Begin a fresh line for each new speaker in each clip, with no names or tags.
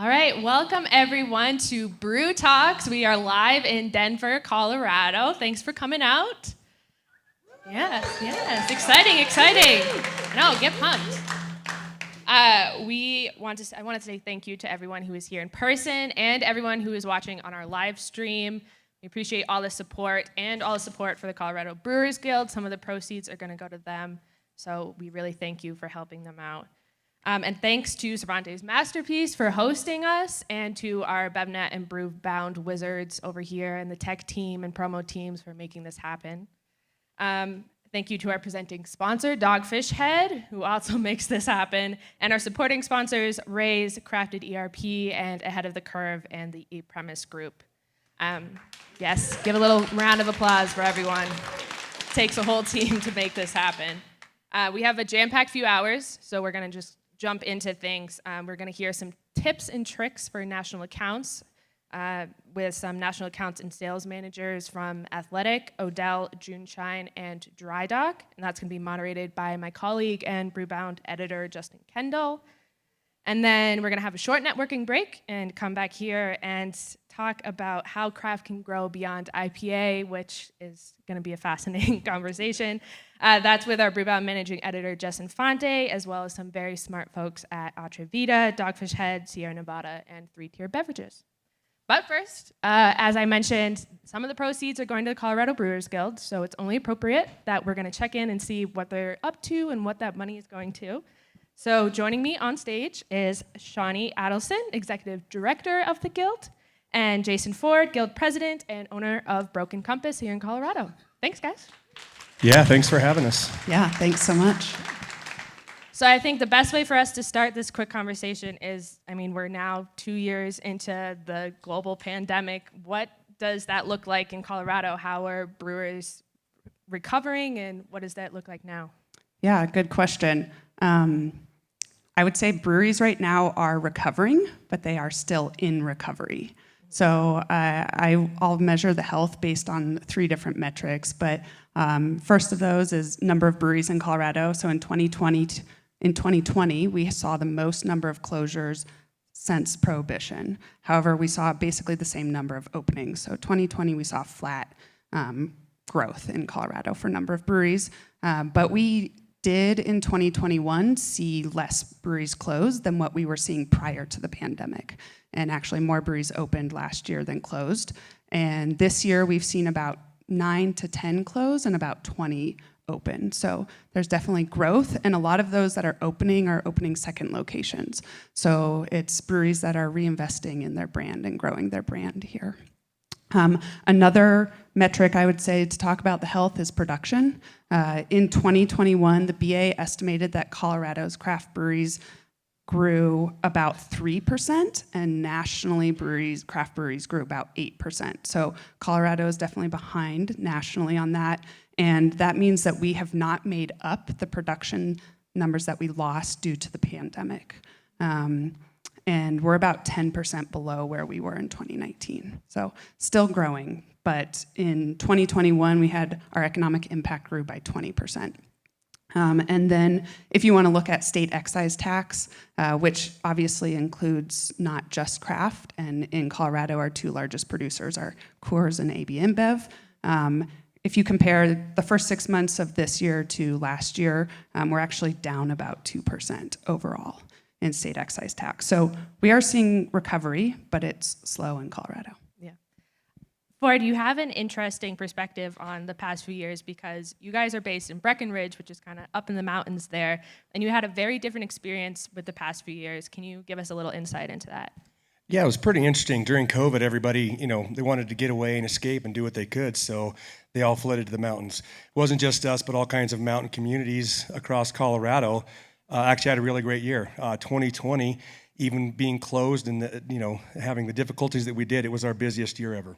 All right, welcome everyone to Brew Talks. We are live in Denver, Colorado. Thanks for coming out. Yes, exciting. No, get pumped. I wanted to say thank you to everyone who is here in person and everyone who is watching on our live stream. We appreciate all the support and all the support for the Colorado Brewers Guild. Some of the proceeds are going to go to them, so we really thank you for helping them out. And thanks to Cervantes Masterpiece for hosting us, and to our BevNet and Brewbound wizards over here, and the tech team and promo teams for making this happen. Thank you to our presenting sponsor, Dogfish Head, who also makes this happen, and our supporting sponsors, Ray's, Crafted ERP, and Ahead of the Curve, and the E-Premise Group. Yes, give a little round of applause for everyone. It takes a whole team to make this happen. We have a jam-packed few hours, so we're going to just jump into things. We're going to hear some tips and tricks for national accounts with some national accounts and sales managers from Athletic, Odell, JuneShine, and Dry Dock. And that's going to be moderated by my colleague and Brewbound editor, Justin Kendall. And then we're going to have a short networking break and come back here and talk about how craft can grow beyond IPA, which is going to be a fascinating conversation. That's with our Brewbound managing editor, Jess Infante, as well as some very smart folks at Atrevida, Dogfish Head, Sierra Nevada, and Tier Beverages. But first, as I mentioned, some of the proceeds are going to the Colorado Brewers Guild, so it's only appropriate that we're going to check in and see what they're up to and what that money is going to. So joining me on stage is Shawnee Adelson, Executive Director of the Guild, and Jason Ford, Guild President and owner of Broken Compass here in Colorado. Thanks, guys.
Yeah, thanks for having us.
Yeah, thanks so much.
So I think the best way for us to start this quick conversation is, we're now 2 years into the global pandemic. What does that look like in Colorado? How are brewers recovering, and what does that look like now?
Yeah, good question. I would say breweries right now are recovering, but they are still in recovery. So I'll measure the health based on 3 different metrics, but first of those is number of breweries in Colorado. So in 2020, we saw the most number of closures since Prohibition. However, we saw basically the same number of openings. So 2020, we saw flat growth in Colorado for number of breweries, but we did in 2021 see less breweries close than what we were seeing prior to the pandemic. And actually more breweries opened last year than closed. And this year we've seen about 9 to 10 close and about 20 open. So there's definitely growth, and a lot of those that are opening second locations. So it's breweries that are reinvesting in their brand and growing their brand here. Another metric I would say to talk about the health is production. In 2021, the BA estimated that Colorado's craft breweries grew about 3%, and nationally craft breweries grew about 8%. So Colorado is definitely behind nationally on that, and that means that we have not made up the production numbers that we lost due to the pandemic. And we're about 10% below where we were in 2019. So still growing, but in 2021, we had our economic impact grew by 20%. And then if you want to look at state excise tax, which obviously includes not just craft, and in Colorado, our 2 largest producers are Coors and AB InBev. If you compare the first 6 months of this year to last year, we're actually down about 2% overall in state excise tax. So we are seeing recovery, but it's slow in Colorado.
Yeah. Ford, you have an interesting perspective on the past few years because you guys are based in Breckenridge, which is kind of up in the mountains there, and you had a very different experience with the past few years. Can you give us a little insight into that?
Yeah, it was pretty interesting. During COVID, everybody, they wanted to get away and escape and do what they could, so they all flooded to the mountains. It wasn't just us, but all kinds of mountain communities across Colorado actually had a really great year. 2020, even being closed and having the difficulties that we did, it was our busiest year ever.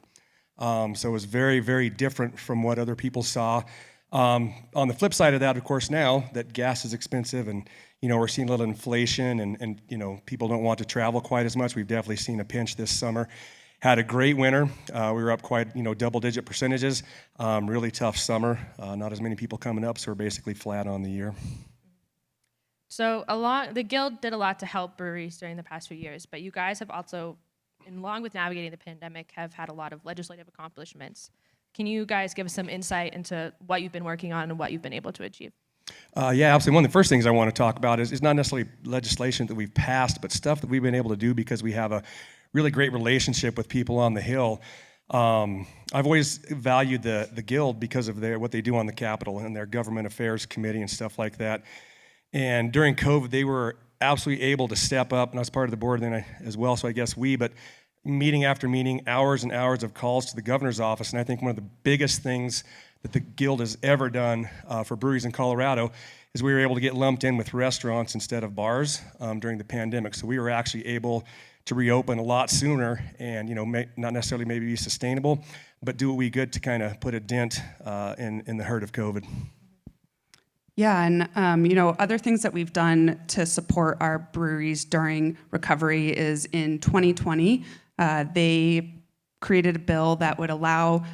So it was very, very different from what other people saw. On the flip side of that, of course, now that gas is expensive and we're seeing a little inflation and people don't want to travel quite as much. We've definitely seen a pinch this summer. Had a great winter. We were up quite double-digit percentages. Really tough summer. Not as many people coming up, so we're basically flat on the year.
So the Guild did a lot to help breweries during the past few years, but you guys have also, along with navigating the pandemic, have had a lot of legislative accomplishments. Can you guys give us some insight into what you've been working on and what you've been able to achieve?
Yeah, absolutely. One of the first things I want to talk about is not necessarily legislation that we've passed, but stuff that we've been able to do because we have a really great relationship with people on the Hill. I've always valued the Guild because of what they do on the Capitol and their government affairs committee and stuff like that. And during COVID, they were absolutely able to step up, and I was part of the board then as well, so I guess but meeting after meeting, hours and hours of calls to the governor's office, and I think one of the biggest things that the Guild has ever done for breweries in Colorado is we were able to get lumped in with restaurants instead of bars during the pandemic. So we were actually able to reopen a lot sooner and, not necessarily maybe be sustainable, but do what we could to kind of put a dent in the hurt of COVID.
Yeah, and other things that we've done to support our breweries during recovery is in 2020, they created a bill that would allow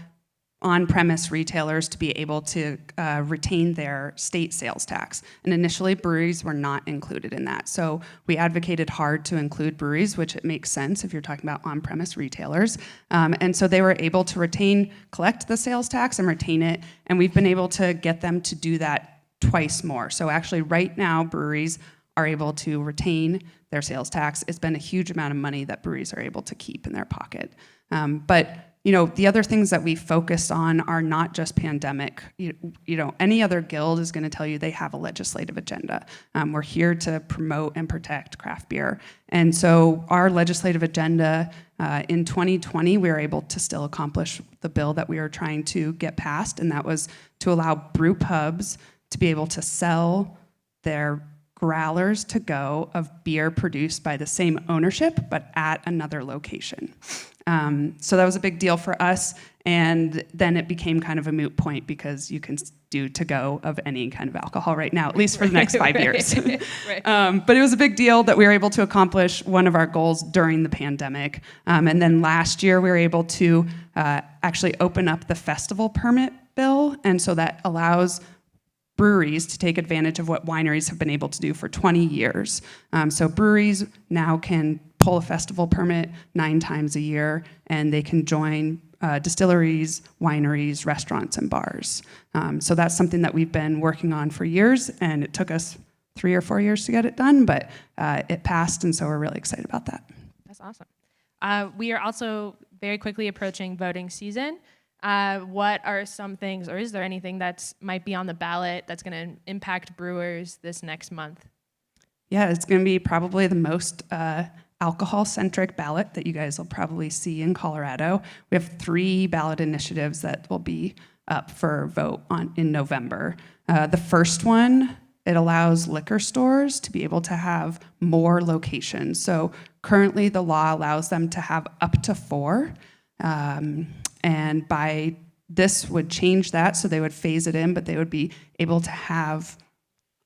on-premise retailers to be able to retain their state sales tax. And initially, breweries were not included in that. So we advocated hard to include breweries, which it makes sense if you're talking about on-premise retailers. And so they were able to collect the sales tax and retain it. And we've been able to get them to do that twice more. So actually, right now, breweries are able to retain their sales tax. It's been a huge amount of money that breweries are able to keep in their pocket. But the other things that we focused on are not just pandemic. Any other guild is going to tell you they have a legislative agenda. We're here to promote and protect craft beer. And so our legislative agenda in 2020, we were able to still accomplish the bill that we were trying to get passed, and that was to allow brew pubs to be able to sell their growlers to go of beer produced by the same ownership, but at another location. So that was a big deal for us, and then it became kind of a moot point because you can do to-go of any kind of alcohol right now, at least for the next 5 years.
Right.
But it was a big deal that we were able to accomplish one of our goals during the pandemic. And then last year, we were able to actually open up the festival permit bill, and so that allows breweries to take advantage of what wineries have been able to do for 20 years. So breweries now can pull a festival permit 9 times a year, and they can join distilleries, wineries, restaurants, and bars. So that's something that we've been working on for years, and it took us 3 or 4 years to get it done, but it passed, and so we're really excited about that.
That's awesome. We are also very quickly approaching voting season. What are some things, or is there anything that might be on the ballot that's going to impact brewers this next month?
Yeah, it's going to be probably the most alcohol-centric ballot that you guys will probably see in Colorado. We have 3 ballot initiatives that will be up for vote in November. The first one, it allows liquor stores to be able to have more locations. So currently the law allows them to have up to 4. And by this would change that, so they would phase it in, but they would be able to have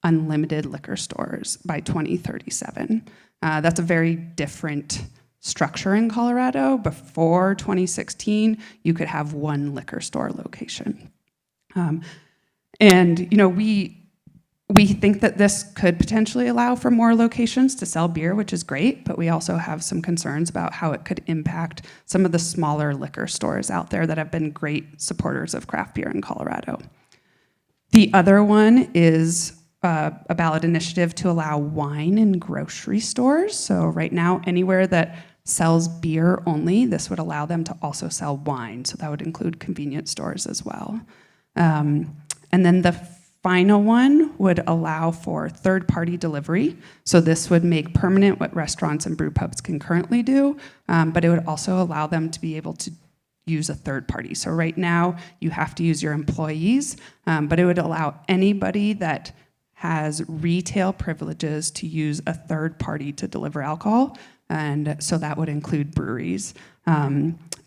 unlimited liquor stores by 2037. That's a very different structure in Colorado. Before 2016, you could have 1 liquor store location. We think that this could potentially allow for more locations to sell beer, which is great, but we also have some concerns about how it could impact some of the smaller liquor stores out there that have been great supporters of craft beer in Colorado. The other one is a ballot initiative to allow wine in grocery stores. So right now, anywhere that sells beer only, this would allow them to also sell wine. So that would include convenience stores as well. And then the final one would allow for third-party delivery. So this would make permanent what restaurants and brew pubs can currently do, but it would also allow them to be able to use a third party. So right now, you have to use your employees, but it would allow anybody that has retail privileges to use a third party to deliver alcohol, and so that would include breweries.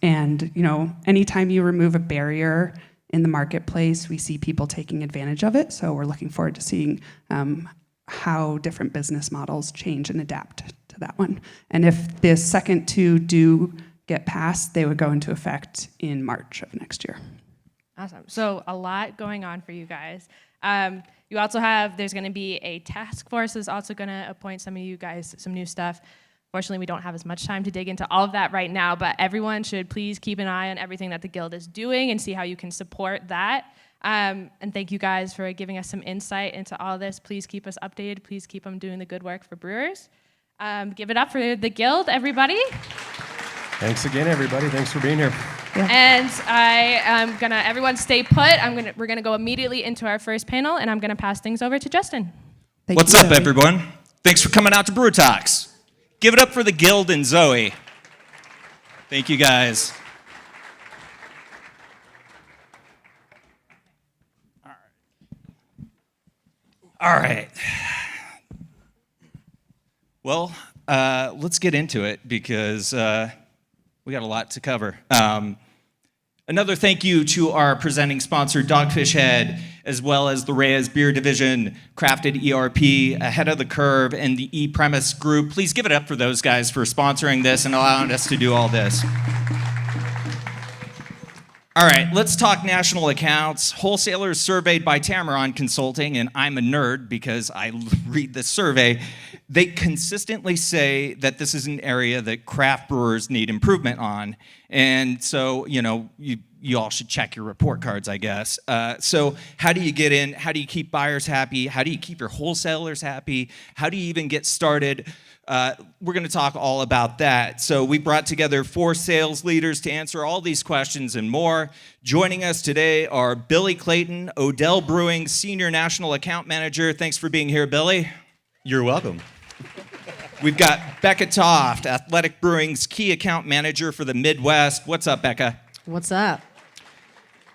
Anytime you remove a barrier in the marketplace, we see people taking advantage of it, so we're looking forward to seeing how different business models change and adapt to that one. And if the second 2 do get passed, they would go into effect in March of next year.
Awesome. So a lot going on for you guys. You also there's going to be a task force that's also going to appoint some of you guys some new stuff. Fortunately, we don't have as much time to dig into all of that right now, but everyone should please keep an eye on everything that the Guild is doing and see how you can support that. And thank you guys for giving us some insight into all this. Please keep us updated. Please keep them doing the good work for Brewers. Give it up for the Guild, everybody.
Thanks again, everybody. Thanks for being here.
Yeah.
And I am gonna, everyone stay put. We're gonna go immediately into our first panel, and I'm gonna pass things over to Justin.
What's up, everyone? Thanks for coming out to Brew Talks. Give it up for the Guild and Zoe. Thank you, guys. All right. Well, let's get into it because we got a lot to cover. Another thank you to our presenting sponsor, Dogfish Head, as well as the Reyes Beer Division, Crafted ERP, Ahead of the Curve, and the E-Premise Group. Please give it up for those guys for sponsoring this and allowing us to do all this. All right, let's talk national accounts. Wholesalers surveyed by Tameron Consulting, and I'm a nerd because I read the survey, they consistently say that this is an area that craft brewers need improvement on. And so, you all should check your report cards, I guess. So how do you get in? How do you keep buyers happy? How do you keep your wholesalers happy? How do you even get started? We're going to talk all about that. So we brought together 4 sales leaders to answer all these questions and more. Joining us today are Billy Clayton, Odell Brewing Senior National Account Manager. Thanks for being here, Billy.
You're welcome.
We've got Becca Toft, Athletic Brewing's Key Account Manager for the Midwest. What's up, Becca?
What's up?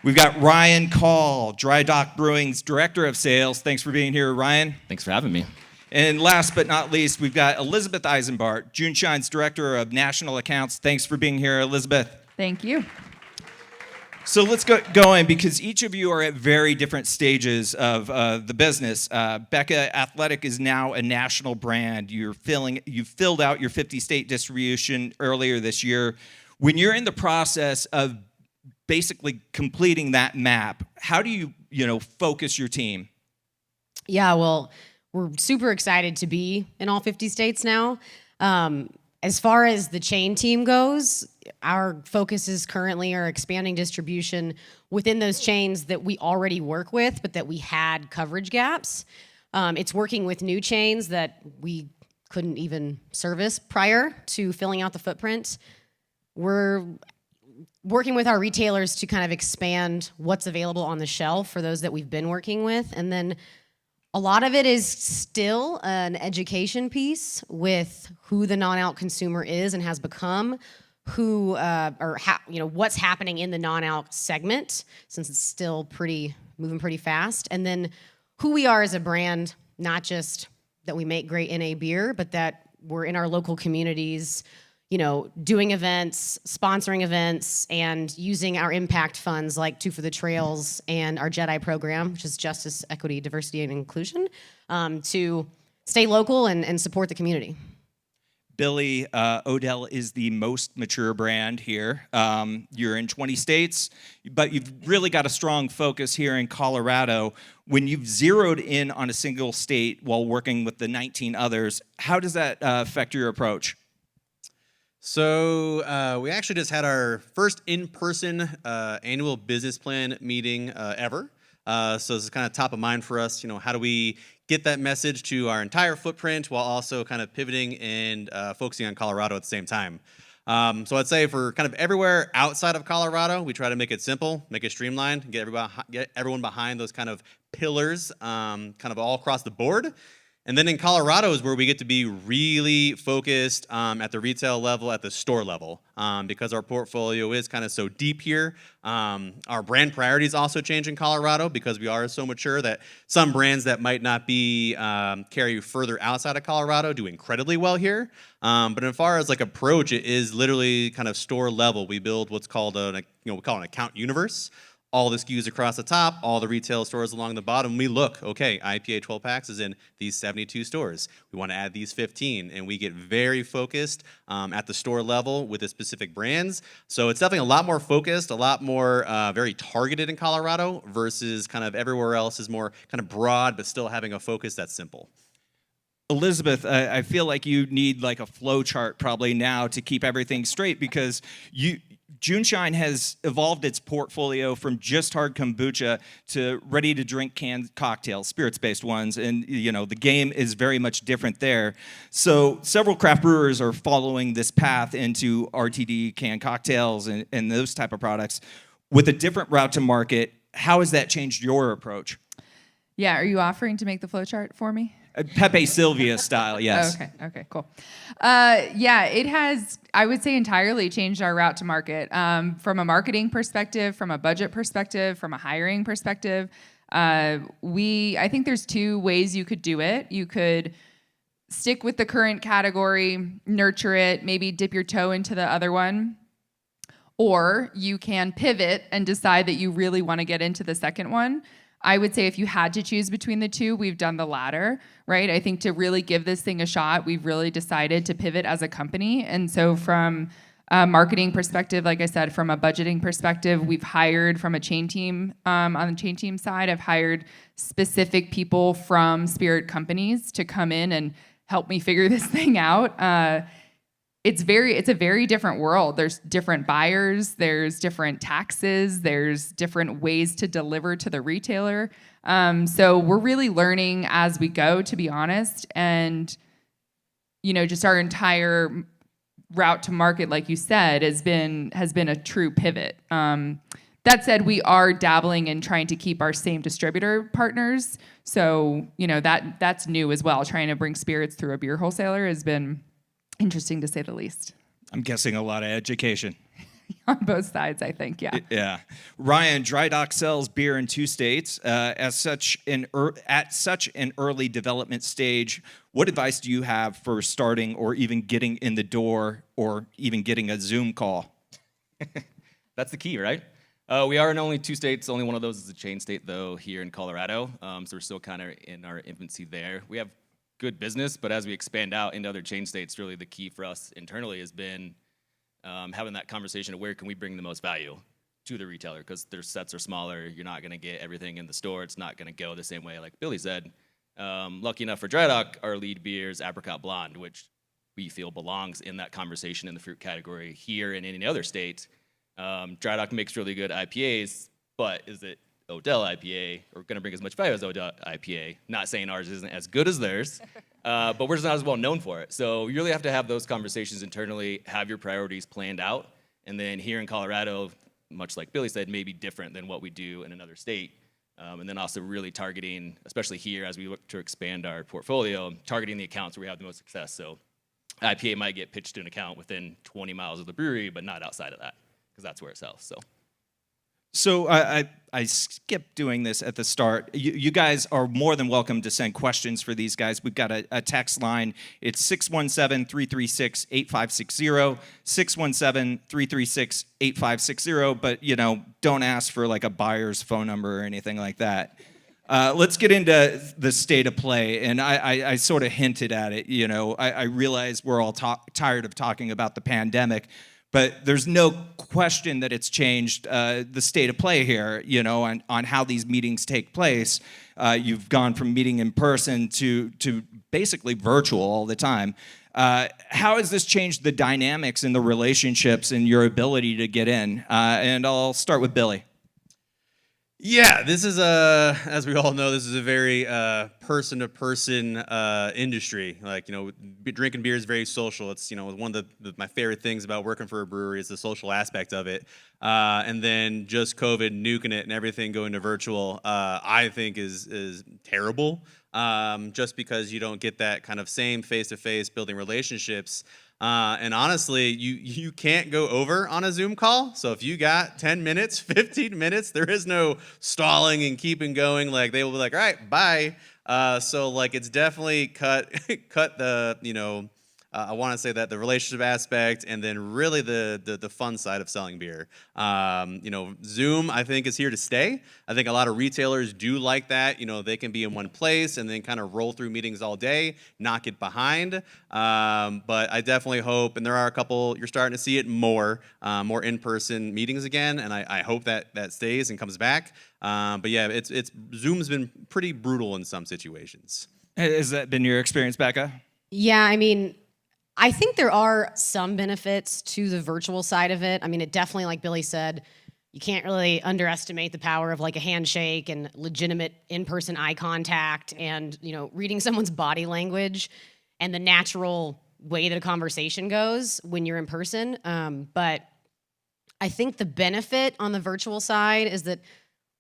We've got Ryan Call, Dry Dock Brewing's Director of Sales. Thanks for being here, Ryan.
Thanks for having me.
And last but not least, we've got Elizabeth Eisenbart, JuneShine's Director of National Accounts. Thanks for being here, Elizabeth.
Thank you.
So let's get going because each of you are at very different stages of the business. Becca, Athletic is now a national brand. You filled out your 50-state distribution earlier this year. When you're in the process of basically completing that map, how do you, focus your team?
Yeah, well, we're super excited to be in all 50 states now. As far as the chain team goes, our focus is currently our expanding distribution within those chains that we already work with, but that we had coverage gaps. It's working with new chains that we couldn't even service prior to filling out the footprint. We're working with our retailers to kind of expand what's available on the shelf for those that we've been working with. And then a lot of it is still an education piece with who the non-alc consumer is and has become, what's happening in the non-alc segment, since it's still moving pretty fast. And then who we are as a brand, not just that we make great NA beer, but that we're in our local communities, doing events, sponsoring events, and using our impact funds like Two for the Trails and our JEDI program, which is Justice, Equity, Diversity, and Inclusion, to stay local and support the community.
Billy, Odell is the most mature brand here. You're in 20 states, but you've really got a strong focus here in Colorado. When you've zeroed in on a single state while working with the 19 others, how does that affect your approach?
So we actually just had our first in-person annual business plan meeting ever. So this is kind of top of mind for us. How do we get that message to our entire footprint while also kind of pivoting and focusing on Colorado at the same time? So I'd say for kind of everywhere outside of Colorado, we try to make it simple, make it streamlined, get everyone behind those kind of pillars, kind of all across the board. And then in Colorado is where we get to be really focused at the retail level, at the store level, because our portfolio is kind of so deep here. Our brand priorities also change in Colorado because we are so mature that some brands that might not be carry further outside of Colorado do incredibly well here. But as far as approach, it is literally kind of store level. We build what's called we call an account universe. all the SKUs across the top, all the retail stores along the bottom. We look, okay, IPA 12 packs is in these 72 stores. We want to add these 15, and we get very focused at the store level with the specific brands. So it's definitely a lot more focused, a lot more very targeted in Colorado versus kind of everywhere else is more kind of broad, but still having a focus that's simple.
Elizabeth, I feel like you need like a flow chart probably now to keep everything straight, because JuneShine has evolved its portfolio from just hard kombucha to ready-to-drink canned cocktails, spirits-based ones, and the game is very much different there. So several craft brewers are following this path into RTD canned cocktails and those type of products with a different route to market. How has that changed your approach?
Yeah, are you offering to make the flow chart for me?
Pepe Sylvia style, yes.
Okay, cool. Yeah, it has, I would say, entirely changed our route to market. From a marketing perspective, from a budget perspective, from a hiring perspective, I think there's two ways you could do it. You could stick with the current category, nurture it, maybe dip your toe into the other one. Or you can pivot and decide that you really want to get into the second one. I would say if you had to choose between the two, we've done the latter, right? I think to really give this thing a shot, we've really decided to pivot as a company. And so from a marketing perspective, like I said, from a budgeting perspective, we've hired from a chain team, on the chain team side, I've hired specific people from spirit companies to come in and help me figure this thing out. It's a very different world. There's different buyers, there's different taxes, there's different ways to deliver to the retailer. So we're really learning as we go, to be honest. And, just our entire route to market, like you said, has been a true pivot. That said, we are dabbling in trying to keep our same distributor partners. So, that's new as well. Trying to bring spirits through a beer wholesaler has been interesting, to say the least.
I'm guessing a lot of education.
On both sides, I think, yeah.
Yeah. Ryan, Dry Dock sells beer in 2 states. At such an early development stage, what advice do you have for starting or even getting in the door or even getting a Zoom call?
That's the key, right? We are in only 2 states. Only one of those is a chain state, though, here in Colorado. So we're still kind of in our infancy there. We have good business, but as we expand out into other chain states, really the key for us internally has been having that conversation of where can we bring the most value to the retailer, because their sets are smaller. You're not going to get everything in the store. It's not going to go the same way, like Billy said. Lucky enough for Dry Dock, our lead beer is Apricot Blonde, which we feel belongs in that conversation in the fruit category here and in any other state. Dry Dock makes really good IPAs, but is it Odell IPA, or going to bring as much value as Odell IPA? Not saying ours isn't as good as theirs, but we're just not as well known for it. So you really have to have those conversations internally, have your priorities planned out, and then here in Colorado, much like Billy said, maybe different than what we do in another state. And then also really targeting, especially here as we look to expand our portfolio, targeting the accounts where we have the most success. So IPA might get pitched to an account within 20 miles of the brewery, but not outside of that, because that's where it sells.
So I skipped doing this at the start. You guys are more than welcome to send questions for these guys. We've got a text line. It's 617-336-8560, 617-336-8560. But, don't ask for like a buyer's phone number or anything like that. Let's get into the state of play. And I sort of hinted at it. I realize we're all tired of talking about the pandemic. But there's no question that it's changed the state of play here, on how these meetings take place. You've gone from meeting in person to basically virtual all the time. How has this changed the dynamics and the relationships and your ability to get in? And I'll start with Billy.
Yeah, this is as we all know, this is a very person-to-person industry. Like, drinking beer is very social. It's, one of my favorite things about working for a brewery is the social aspect of it. And then just COVID nuking it and everything going to virtual, I think is terrible. Just because you don't get that kind of same face-to-face building relationships. And honestly, you can't go over on a Zoom call. So if you got 10 minutes, 15 minutes, there is no stalling and keeping going. Like, they will be like, all right, bye. So like, it's definitely cut the, I want to say that the relationship aspect and then really the fun side of selling beer. Zoom, I think, is here to stay. I think a lot of retailers do like that. They can be in one place and then kind of roll through meetings all day, not get behind. But I definitely hope, and there are a couple, you're starting to see it more in-person meetings again, and I hope that stays and comes back. But yeah, it's Zoom's been pretty brutal in some situations.
Has that been your experience, Becca?
Yeah, I mean, I think there are some benefits to the virtual side of it. I mean, it definitely, like Billy said, you can't really underestimate the power of like a handshake and legitimate in-person eye contact and, reading someone's body language and the natural way that a conversation goes when you're in person. But I think the benefit on the virtual side is that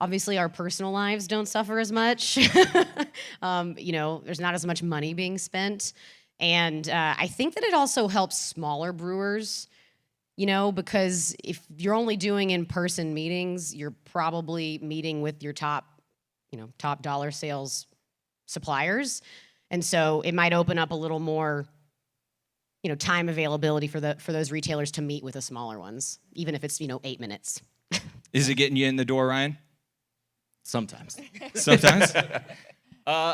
obviously our personal lives don't suffer as much. There's not as much money being spent. And I think that it also helps smaller brewers, because if you're only doing in-person meetings, you're probably meeting with your top dollar sales suppliers. And so it might open up a little more, time availability for those retailers to meet with the smaller ones, even if it's, 8 minutes.
Is it getting you in the door, Ryan?
Sometimes.
Sometimes?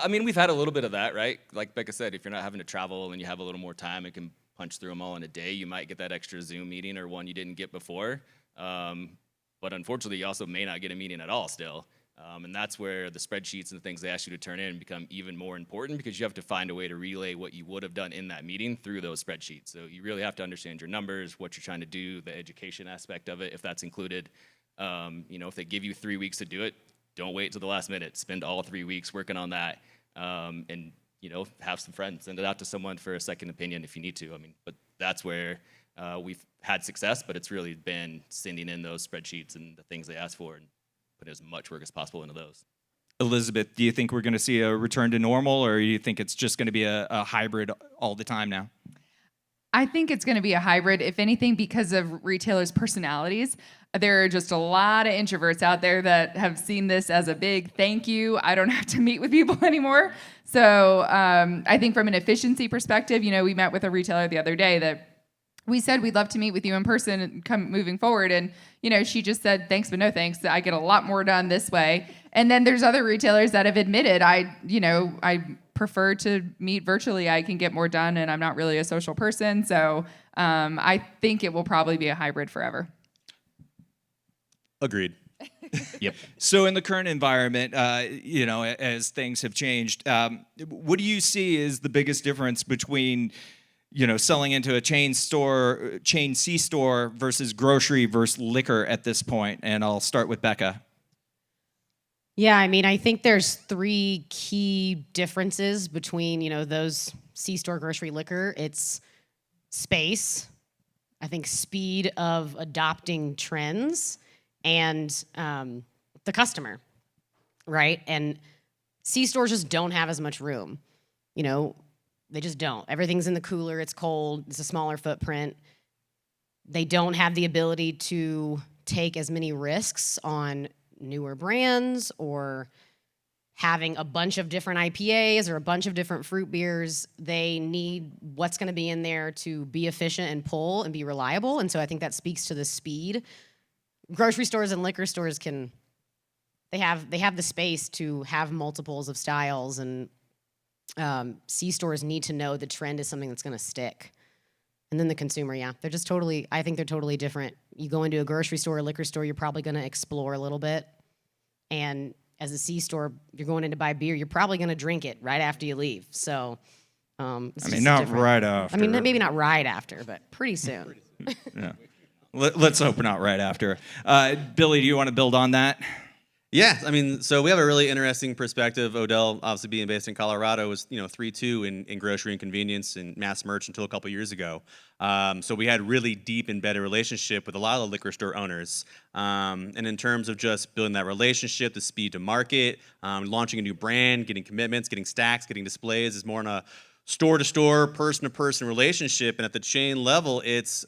We've had a little bit of that, right? Like Becca said, if you're not having to travel and you have a little more time and can punch through them all in a day, you might get that extra Zoom meeting or one you didn't get before. But unfortunately, you also may not get a meeting at all still. And that's where the spreadsheets and the things they ask you to turn in become even more important because you have to find a way to relay what you would have done in that meeting through those spreadsheets. So you really have to understand your numbers, what you're trying to do, the education aspect of it, if that's included. If they give you 3 weeks to do it, don't wait till the last minute. Spend all 3 weeks working on that, and have some friends. Send it out to someone for a second opinion if you need to. But that's where we've had success. But it's really been sending in those spreadsheets and the things they ask for and putting as much work as possible into those.
Elizabeth, do you think we're going to see a return to normal, or do you think it's just going to be a hybrid all the time now?
I think it's going to be a hybrid, if anything, because of retailers' personalities. There are just a lot of introverts out there that have seen this as a big thank you. I don't have to meet with people anymore. So I think from an efficiency perspective, we met with a retailer the other day that we said we'd love to meet with you in person and moving forward. And, she just said, thanks, but no thanks. I get a lot more done this way. And then there's other retailers that have admitted, I prefer to meet virtually. I can get more done and I'm not really a social person. So I think it will probably be a hybrid forever.
Agreed.
Yep. So in the current environment, as things have changed, what do you see as the biggest difference between, selling into a chain C store versus grocery versus liquor at this point? And I'll start with Becca.
Yeah, I think there's 3 key differences between, those C-store, grocery, liquor. It's space, I think speed of adopting trends, and the customer, right? And C-stores just don't have as much room. They just don't. Everything's in the cooler, it's cold, it's a smaller footprint. They don't have the ability to take as many risks on newer brands or having a bunch of different IPAs or a bunch of different fruit beers. They need what's going to be in there to be efficient and pull and be reliable. And so I think that speaks to the speed. Grocery stores and liquor stores they have the space to have multiples of styles, and C stores need to know the trend is something that's going to stick. And then the consumer, I think they're totally different. You go into a grocery store or liquor store, you're probably going to explore a little bit. And as a C store, you're going in to buy beer, you're probably going to drink it right after you leave. So,
not right after.
Maybe not right after, but pretty soon.
Yeah. Let's hope not right after. Billy, do you want to build on that?
Yeah, so we have a really interesting perspective. Odell, obviously being based in Colorado, was 3-2 in grocery and convenience and mass merch until a couple years ago. So we had really deep embedded relationship with a lot of the liquor store owners. And in terms of just building that relationship, the speed to market, launching a new brand, getting commitments, getting stacks, getting displays is more on a store-to-store, person-to-person relationship, and at the chain level, it's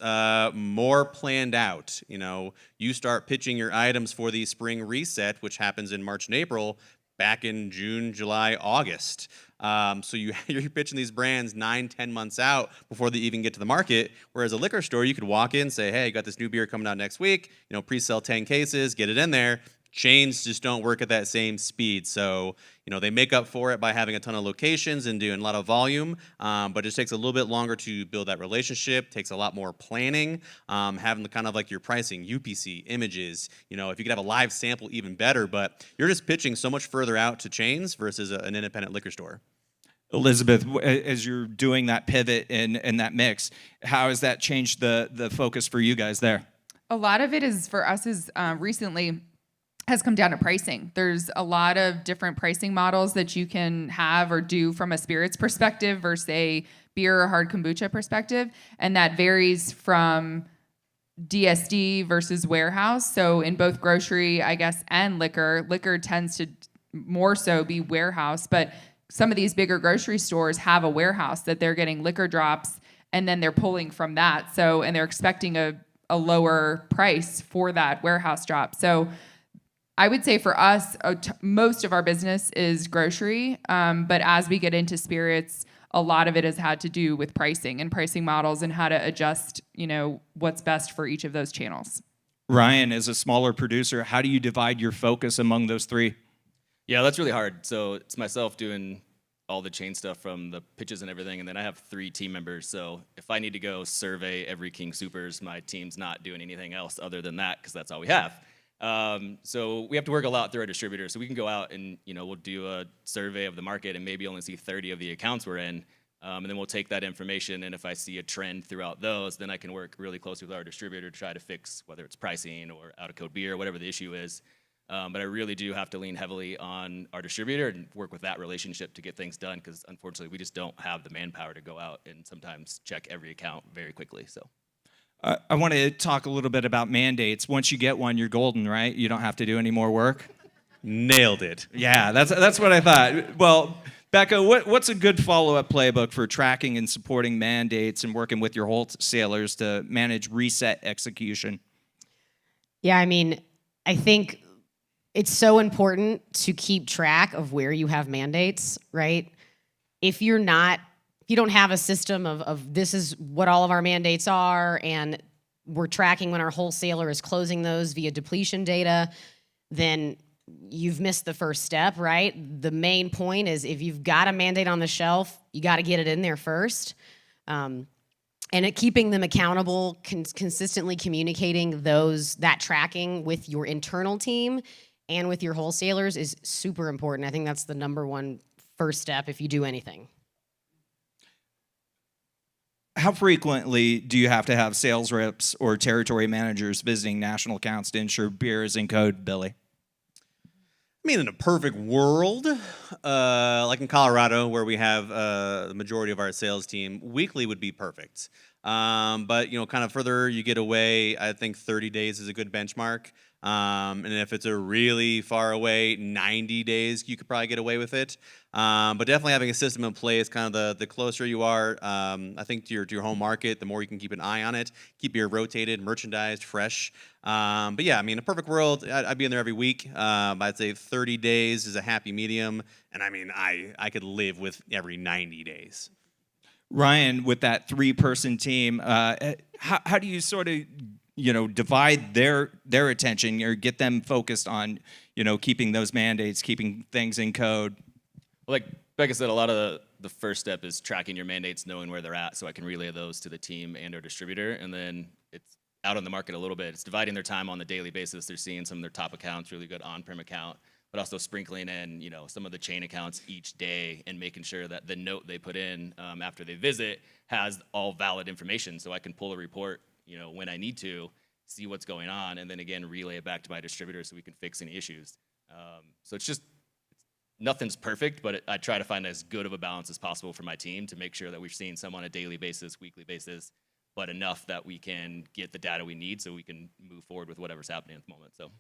more planned out. You start pitching your items for the spring reset, which happens in March and April, back in June, July, August. So you're pitching these brands 9-10 months out before they even get to the market. Whereas a liquor store, you could walk in, say, hey, I got this new beer coming out next week, pre-sell 10 cases, get it in there. Chains just don't work at that same speed. So, they make up for it by having a ton of locations and doing a lot of volume, but it just takes a little bit longer to build that relationship, takes a lot more planning, having the kind of like your pricing, UPC, images, if you could have a live sample, even better, but you're just pitching so much further out to chains versus an independent liquor store.
Elizabeth, as you're doing that pivot and that mix, how has that changed the focus for you guys there?
A lot of it is for us is recently has come down to pricing. There's a lot of different pricing models that you can have or do from a spirits perspective versus a beer or hard kombucha perspective. And that varies from DSD versus warehouse. So in both grocery, I guess, and liquor tends to more so be warehouse. But some of these bigger grocery stores have a warehouse that they're getting liquor drops and then they're pulling from that. So, and they're expecting a lower price for that warehouse drop. So I would say for us, most of our business is grocery, but as we get into spirits, a lot of it has had to do with pricing and pricing models and how to adjust, what's best for each of those channels.
Ryan, as a smaller producer, how do you divide your focus among those three?
Yeah, that's really hard. So it's myself doing all the chain stuff from the pitches and everything, and then I have 3 team members. So if I need to go survey every King Soopers, my team's not doing anything else other than that because that's all we have. So we have to work a lot through our distributors. So we can go out and, we'll do a survey of the market and maybe only see 30 of the accounts we're in. And then we'll take that information, and if I see a trend throughout those, then I can work really closely with our distributor to try to fix whether it's pricing or out-of-code beer, whatever the issue is. But I really do have to lean heavily on our distributor and work with that relationship to get things done because, unfortunately, we just don't have the manpower to go out and sometimes check every account very quickly. So.
I want to talk a little bit about mandates. Once you get one, you're golden, right? You don't have to do any more work.
Nailed it.
Yeah, that's what I thought. Well, Becca, what's a good follow-up playbook for tracking and supporting mandates and working with your wholesalers to manage reset execution?
Yeah, I think it's so important to keep track of where you have mandates, right? If you don't have a system of this is what all of our mandates are, and we're tracking when our wholesaler is closing those via depletion data, then you've missed the first step, right? The main point is if you've got a mandate on the shelf, you got to get it in there first. And keeping them accountable, consistently communicating that tracking with your internal team and with your wholesalers is super important. I think that's the number one first step if you do anything.
How frequently do you have to have sales reps or territory managers visiting national accounts to ensure beer is in code, Billy?
In a perfect world, like in Colorado, where we have the majority of our sales team, weekly would be perfect. But, kind of further you get away, I think 30 days is a good benchmark. And if it's a really far away, 90 days, you could probably get away with it. But definitely having a system in place, kind of the closer you are, I think to your home market, the more you can keep an eye on it, keep beer rotated, merchandised, fresh. But yeah, a perfect world, I'd be in there every week. I'd say 30 days is a happy medium. And I could live with every 90 days.
Ryan, with that 3-person team, how do you sort of divide their attention or get them focused on keeping those mandates, keeping things in code?
Like Becca said, a lot of the first step is tracking your mandates, knowing where they're at, so I can relay those to the team and our distributor. And then it's out on the market a little bit. It's dividing their time on the daily basis. They're seeing some of their top accounts, really good on-prem account, but also sprinkling in some of the chain accounts each day and making sure that the note they put in after they visit has all valid information, so I can pull a report when I need to, see what's going on, and then again relay it back to my distributor so we can fix any issues. So nothing's perfect, but I try to find as good of a balance as possible for my team to make sure that we're seeing some on a daily basis, weekly basis, but enough that we can get the data we need so we can move forward with whatever's happening at the moment. So,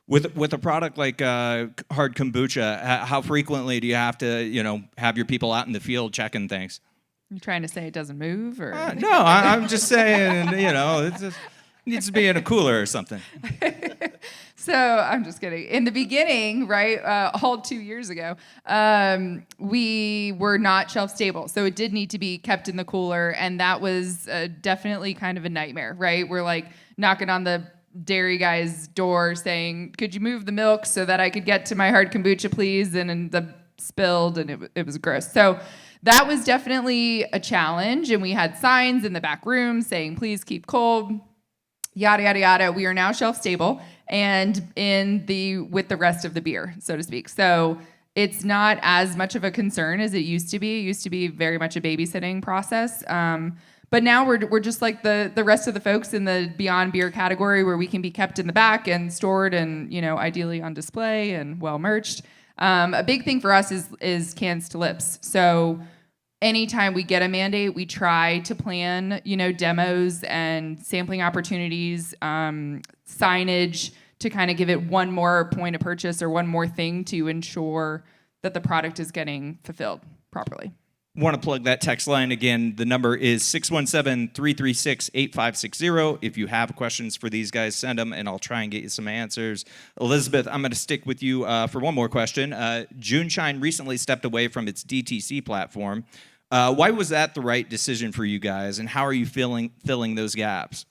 with a product like hard kombucha, how frequently do you have to have your people out in the field checking things?
You trying to say it doesn't move, or
No, I'm just saying it just needs to be in a cooler or something.
So I'm just kidding. In the beginning, right, all 2 years ago, we were not shelf stable. So it did need to be kept in the cooler. And that was definitely kind of a nightmare, right? We're like knocking on the dairy guy's door saying, could you move the milk so that I could get to my hard kombucha, please? And the spilled, and it was gross. So that was definitely a challenge. And we had signs in the back room saying, please keep cold, yada, yada, yada. We are now shelf stable and with the rest of the beer, so to speak. So it's not as much of a concern as it used to be. It used to be very much a babysitting process. But now we're just like the rest of the folks in the Beyond Beer category, where we can be kept in the back and stored and, ideally on display and well merched. A big thing for us is cans to lips. So anytime we get a mandate, we try to plan, demos and sampling opportunities, signage to kind of give it one more point of purchase or one more thing to ensure that the product is getting fulfilled properly.
Want to plug that text line again. The number is 617-336-8560. If you have questions for these guys, send them, and I'll try and get you some answers. Elizabeth, I'm going to stick with you for one more question. JuneShine recently stepped away from its DTC platform. Why was that the right decision for you guys, and how are you filling those gaps?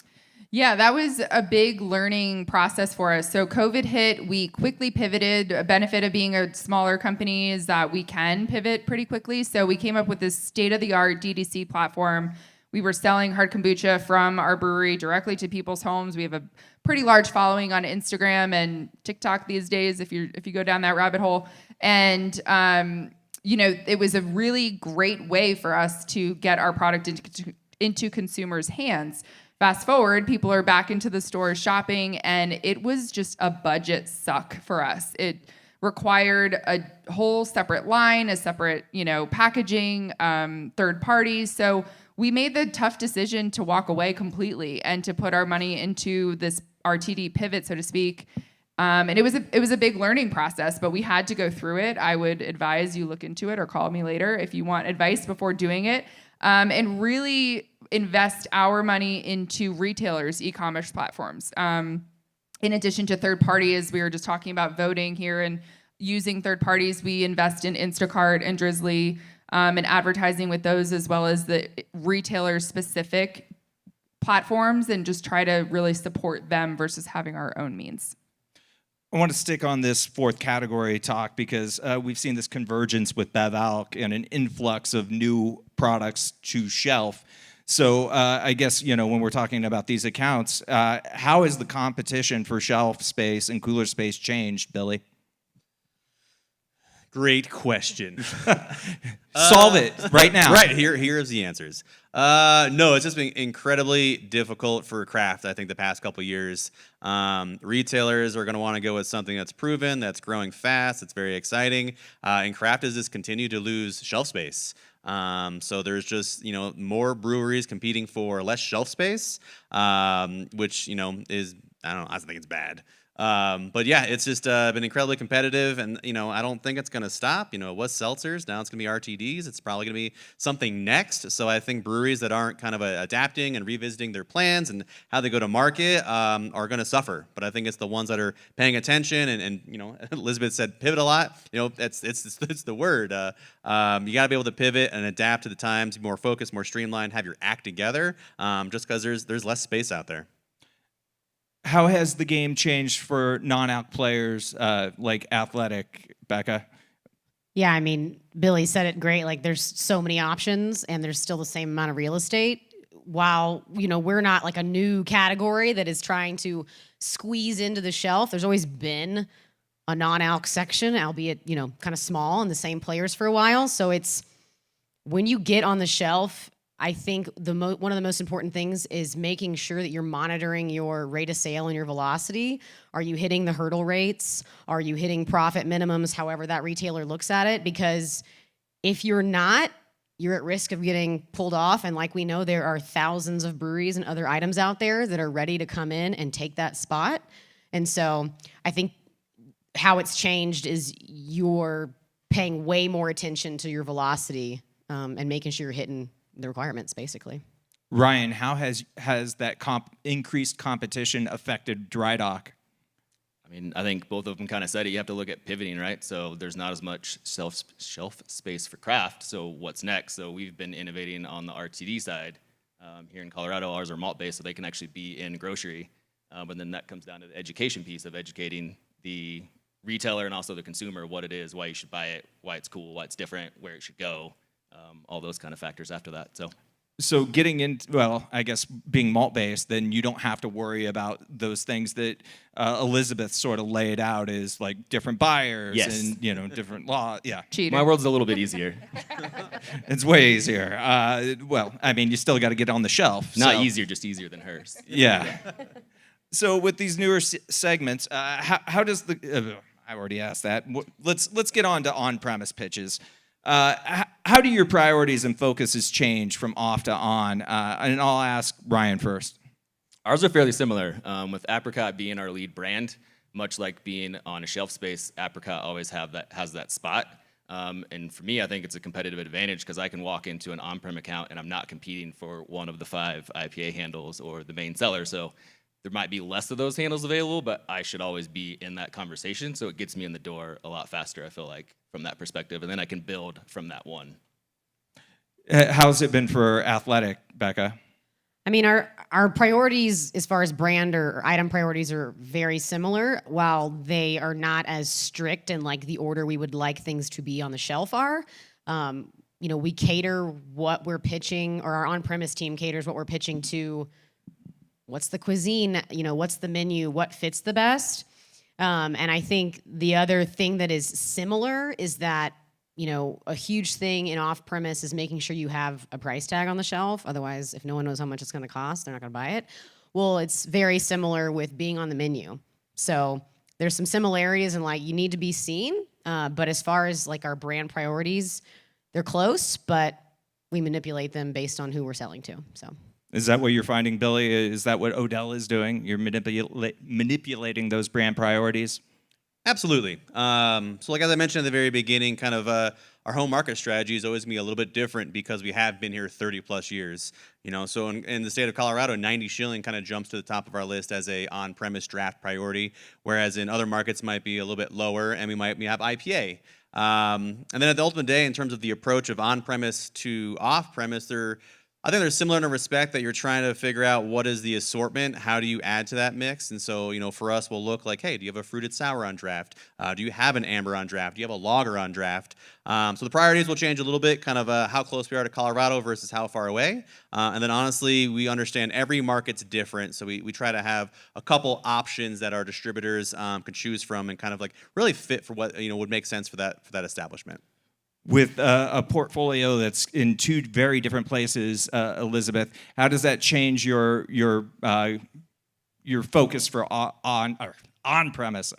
Yeah, that was a big learning process for us. So COVID hit, we quickly pivoted. A benefit of being a smaller company is that we can pivot pretty quickly. So we came up with this state-of-the-art DTC platform. We were selling hard kombucha from our brewery directly to people's homes. We have a pretty large following on Instagram and TikTok these days, if you go down that rabbit hole. And it was a really great way for us to get our product into consumers' hands. Fast forward, people are back into the stores shopping, and it was just a budget suck for us. It required a whole separate line, a separate, packaging, third parties. So we made the tough decision to walk away completely and to put our money into this RTD pivot, so to speak. And it was a big learning process, but we had to go through it. I would advise you look into it or call me later if you want advice before doing it, and really invest our money into retailers' e-commerce platforms. In addition to third parties, we were just talking about voting here and using third parties. We invest in Instacart and Drizzly and advertising with those, as well as the retailer-specific platforms, and just try to really support them versus having our own means.
I want to stick on this fourth category talk because we've seen this convergence with Bev Alc and an influx of new products to shelf. So I guess, when we're talking about these accounts, how has the competition for shelf space and cooler space changed, Billy?
Great question.
Solve it right now.
Right, here's the answers. No, it's just been incredibly difficult for craft, I think, the past couple years. Retailers are going to want to go with something that's proven, that's growing fast, that's very exciting, and craft has just continued to lose shelf space. So there's just, more breweries competing for less shelf space, which, is, I don't know, I think it's bad. But yeah, it's just been incredibly competitive, and I don't think it's going to stop. It was seltzers, now it's going to be RTDs. It's probably going to be something next. So I think breweries that aren't kind of adapting and revisiting their plans and how they go to market are going to suffer. But I think it's the ones that are paying attention and Elizabeth said pivot a lot. It's the word. You got to be able to pivot and adapt to the times, be more focused, more streamlined, have your act together. Just because there's less space out there.
How has the game changed for non-alc players like Athletic, Becca?
Yeah, Billy said it great. Like, there's so many options, and there's still the same amount of real estate. While, we're not like a new category that is trying to squeeze into the shelf, there's always been a non-alc section, albeit, kind of small, and the same players for a while. So it's, when you get on the shelf, I think one of the most important things is making sure that you're monitoring your rate of sale and your velocity. Are you hitting the hurdle rates? Are you hitting profit minimums, however that retailer looks at it? Because if you're not, you're at risk of getting pulled off. And like we know, there are thousands of breweries and other items out there that are ready to come in and take that spot. And so I think how it's changed is you're paying way more attention to your velocity and making sure you're hitting the requirements, basically.
Ryan, how has that increased competition affected Dry Dock?
I mean, I think both of them kind of said it. You have to look at pivoting, right? So there's not as much shelf space for craft. So what's next? So we've been innovating on the RTD side. Here in Colorado, ours are malt-based, so they can actually be in grocery. But then that comes down to the education piece of educating the retailer and also the consumer what it is, why you should buy it, why it's cool, why it's different, where it should go, all those kind of factors after that.
So getting into, well, I guess being malt-based, then you don't have to worry about those things that Elizabeth sort of laid out as like different buyers
Yes.
and, you know, different law. Yeah,
Cheater.
My world's a little bit easier.
it's way easier. Well, I mean, you still got to get on the shelf.
Not
so-
easier, just easier than hers.
Yeah. So with these newer segments, how does the I already asked that. Let's get on to on-premise pitches. How do your priorities and focuses change from off to on? And I'll ask Ryan first.
Ours are fairly similar, with Apricot being our lead brand. Much like being on a shelf space, Apricot always has that spot. And for me, I think it's a competitive advantage because I can walk into an on-prem account and I'm not competing for one of the 5 IPA handles or the main seller. So there might be less of those handles available, but I should always be in that conversation. So it gets me in the door a lot faster, I feel like, from that perspective. And then I can build from that one.
How's it been for Athletic, Becca?
I mean, our priorities as far as brand or item priorities are very similar. While they are not as strict in like the order we would like things to be on the shelf are. You know, we cater what we're pitching, or our on-premise team caters what we're pitching to. What's the cuisine? You know, what's the menu? What fits the best? And I think the other thing that is similar is that, you know, a huge thing in off-premise is making sure you have a price tag on the shelf. Otherwise, if no one knows how much it's going to cost, they're not going to buy it. Well, it's very similar with being on the menu. So there's some similarities in like you need to be seen. But as far as like our brand priorities, they're close, but we manipulate them based on who we're selling to. So.
Is that what you're finding, Billy? Is that what Odell is doing? You're manipulating those brand priorities?
Absolutely. So like as I mentioned at the very beginning, kind of our home market strategy is always going to be a little bit different because we have been here 30 plus years. You know, so in the state of Colorado, 90 shilling kind of jumps to the top of our list as a on-premise draft priority, whereas in other markets might be a little bit lower, and we have IPA. And then at the ultimate day, in terms of the approach of on-premise to off-premise, I think they're similar in a respect that you're trying to figure out what is the assortment, how do you add to that mix, and so, you know, for us, we'll look like, hey, do you have a fruited sour on draft? Do you have an amber on draft? Do you have a lager on draft? So the priorities will change a little bit, kind of how close we are to Colorado versus how far away, and then honestly, we understand every market's different, so we try to have a couple options that our distributors can choose from and kind of like really fit for what, you know, would make sense for that establishment.
With a portfolio that's in 2 very different places, Elizabeth, how does that change your focus for on premise?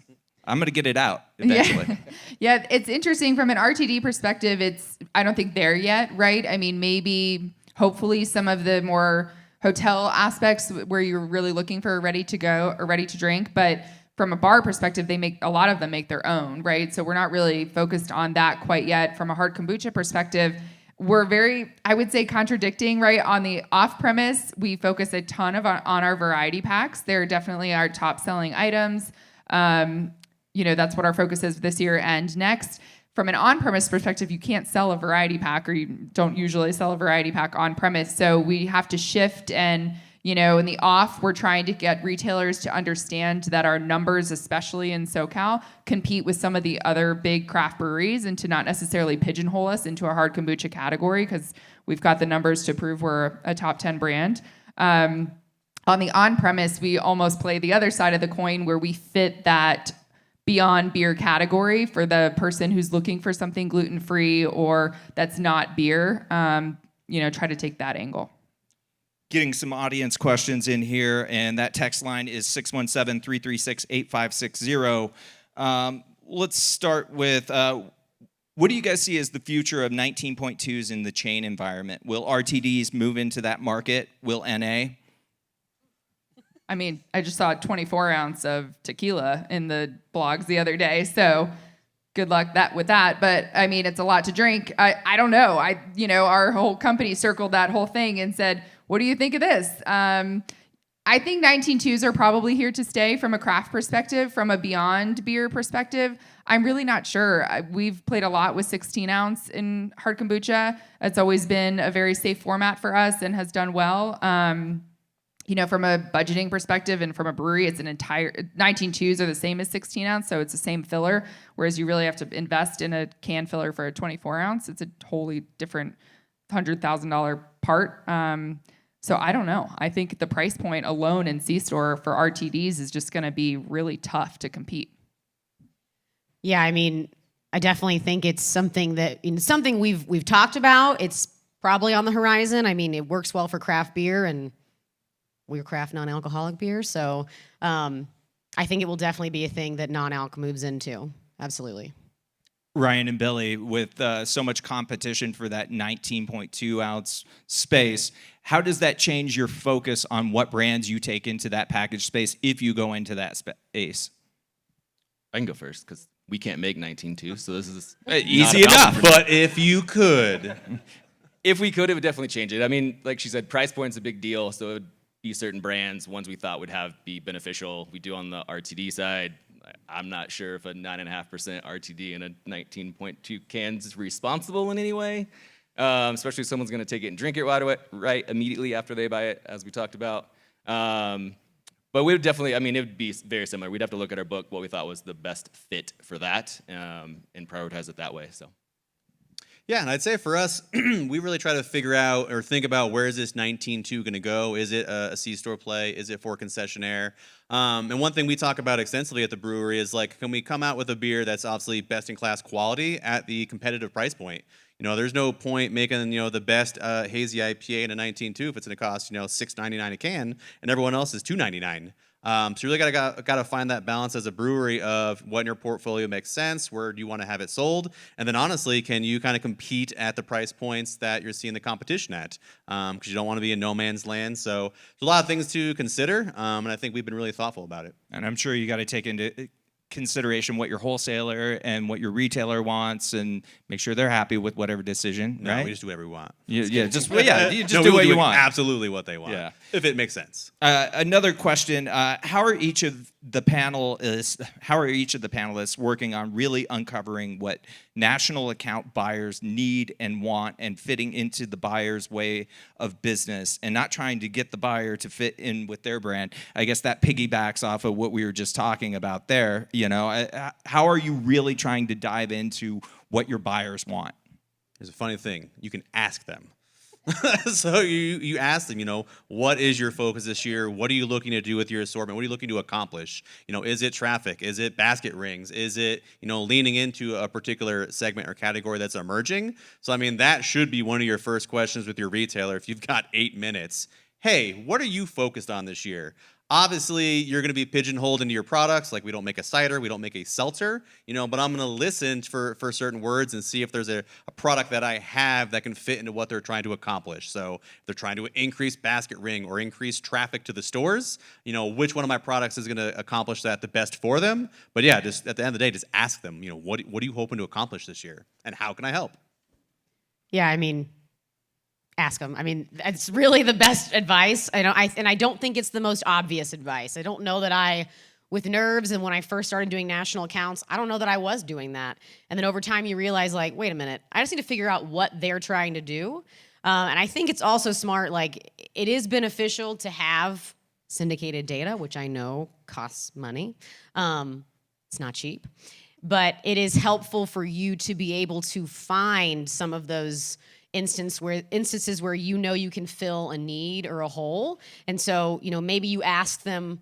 I'm going to get it out eventually.
Yeah, it's interesting from an RTD perspective. I don't think there yet, right? I mean, maybe hopefully some of the more hotel aspects where you're really looking for a ready to go or ready to drink, but from a bar perspective, a lot of them make their own, right? So we're not really focused on that quite yet. From a hard kombucha perspective, we're very, I would say, contradicting, right? On the off-premise, we focus a ton on our variety packs. They're definitely our top-selling items. You know, that's what our focus is this year and next. From an on-premise perspective, you can't sell a variety pack, or you don't usually sell a variety pack on-premise. So we have to shift and, you know, in the off, we're trying to get retailers to understand that our numbers, especially in SoCal, compete with some of the other big craft breweries, and to not necessarily pigeonhole us into a hard kombucha category, because we've got the numbers to prove we're a top 10 brand. On the on-premise, we almost play the other side of the coin where we fit that beyond beer category for the person who's looking for something gluten-free or that's not beer, you know, try to take that angle.
Getting some audience questions in here, and that text line is 617-336-8560. Let's start with, what do you guys see as the future of 19.2s in the chain environment? Will RTDs move into that market? Will NA?
I mean, I just saw a 24 ounce of tequila in the blogs the other day, so good luck with that. But I mean, it's a lot to drink. I don't know. Our whole company circled that whole thing and said, what do you think of this? I think 19.2s are probably here to stay from a craft perspective, from a beyond beer perspective. I'm really not sure. We've played a lot with 16 ounce in hard kombucha. It's always been a very safe format for us and has done well. From a budgeting perspective and from a brewery, it's an entire 19.2s are the same as 16 ounce, so it's the same filler. Whereas you really have to invest in a can filler for a 24 ounce. It's a totally different $100,000 part. So I don't know. I think the price point alone in C-store for RTDs is just going to be really tough to compete.
Yeah, I mean, I definitely think it's something we've talked about. It's probably on the horizon. I mean, it works well for craft beer, and we're craft non-alcoholic beer. So I think it will definitely be a thing that non-alc moves into. Absolutely.
Ryan and Billy, with so much competition for that 19.2 ounce space, how does that change your focus on what brands you take into that package space if you go into that space?
I can go first because we can't make 19.2, so this is
Easy
not
enough.
But if you could,
If we could, it would definitely change it. I mean, like she said, price point's a big deal, so it would be certain brands, ones we thought would be beneficial. We do on the RTD side. I'm not sure if a 9.5% RTD and a 19.2 cans is responsible in any way, especially if someone's going to take it and drink it right immediately after they buy it, as we talked about. But we would definitely, I mean, it would be very similar. We'd have to look at our book, what we thought was the best fit for that, and prioritize it that way. So.
yeah, and I'd say for us, we really try to figure out or think about where is this 19.2 going to go? Is it a C-store play? Is it for concessionaire? And one thing we talk about extensively at the brewery is like, can we come out with a beer that's obviously best in class quality at the competitive price point? There's no point making, the best hazy IPA in a 19.2 if it's going to cost, $6.99 a can, and everyone else is $2.99. So you really got to find that balance as a brewery of what in your portfolio makes sense, where do you want to have it sold, and then honestly, can you kind of compete at the price points that you're seeing the competition at? Because you don't want to be in no man's land. So there's a lot of things to consider, and I think we've been really thoughtful about it.
And I'm sure you got to take into consideration what your wholesaler and what your retailer wants, and make sure they're happy with whatever decision.
No,
right?
we just do whatever we want.
You just
No,
do
we
what you
it
want.
Absolutely what they want.
Yeah.
If it makes sense.
Another question: How are each of the panelists working on really uncovering what national account buyers need and want, and fitting into the buyer's way of business, and not trying to get the buyer to fit in with their brand? I guess that piggybacks off of what we were just talking about there. How are you really trying to dive into what your buyers want?
There's a funny thing. You can ask them. So you ask them, what is your focus this year? What are you looking to do with your assortment? What are you looking to accomplish? Is it traffic? Is it basket rings? Is it, leaning into a particular segment or category that's emerging? So, I mean, that should be one of your first questions with your retailer if you've got 8 minutes. Hey, what are you focused on this year? Obviously, you're going to be pigeonholed into your products. Like, we don't make a cider, we don't make a seltzer, but I'm going to listen for certain words and see if there's a product that I have that can fit into what they're trying to accomplish. So if they're trying to increase basket ring or increase traffic to the stores, which one of my products is going to accomplish that the best for them? But yeah, just at the end of the day, just ask them, what are you hoping to accomplish this year? And how can I help?
Yeah, I mean, ask them. I mean, that's really the best advice. I don't think it's the most obvious advice. I don't know that with nerves and when I first started doing national accounts, I don't know that I was doing that. And then over time you realize, like, wait a minute, I just need to figure out what they're trying to do. And I think it's also smart, like, it is beneficial to have syndicated data, which I know costs money. It's not cheap. But it is helpful for you to be able to find some of those instances where you can fill a need or a hole. And so, maybe you ask them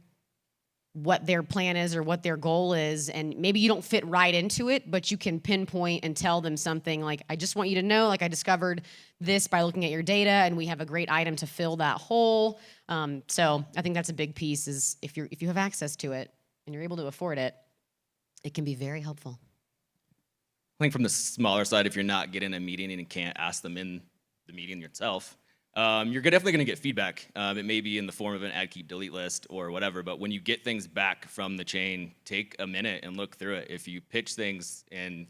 what their plan is or what their goal is, and maybe you don't fit right into it, but you can pinpoint and tell them something like, I just want you to know, like, I discovered this by looking at your data, and we have a great item to fill that hole. So I think that's a big piece, is if you have access to it and you're able to afford it, it can be very helpful.
I think from the smaller side, if you're not getting a meeting and can't ask them in the meeting yourself, you're definitely going to get feedback. It may be in the form of an add, keep, delete list or whatever, but when you get things back from the chain, take a minute and look through it. If you pitch things and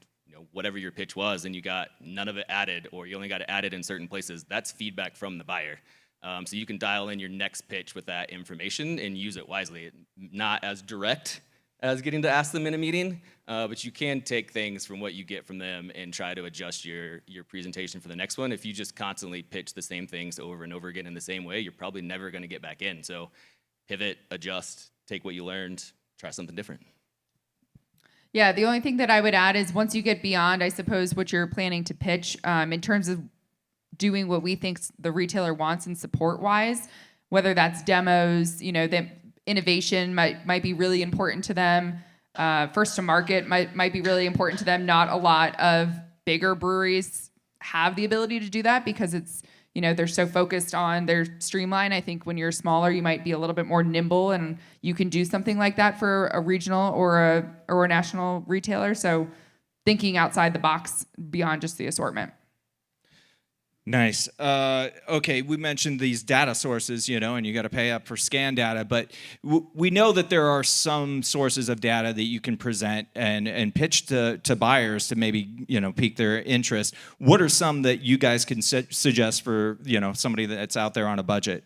whatever your pitch was and you got none of it added, or you only got it added in certain places, that's feedback from the buyer. So you can dial in your next pitch with that information and use it wisely. Not as direct as getting to ask them in a meeting, but you can take things from what you get from them and try to adjust your presentation for the next one. If you just constantly pitch the same things over and over again in the same way, you're probably never going to get back in. So pivot, adjust, take what you learned, try something different.
Yeah, the only thing that I would add is once you get beyond, I suppose, what you're planning to pitch, in terms of doing what we think the retailer wants and support-wise, whether that's demos, that innovation might be really important to them. First to market might be really important to them. Not a lot of bigger breweries have the ability to do that because it's, they're so focused on their streamline. I think when you're smaller, you might be a little bit more nimble and you can do something like that for a regional or a national retailer. So thinking outside the box beyond just the assortment.
Nice. Okay, we mentioned these data sources, and you got to pay up for scan data, but we know that there are some sources of data that you can present and pitch to buyers to maybe, pique their interest. What are some that you guys can suggest for, somebody that's out there on a budget?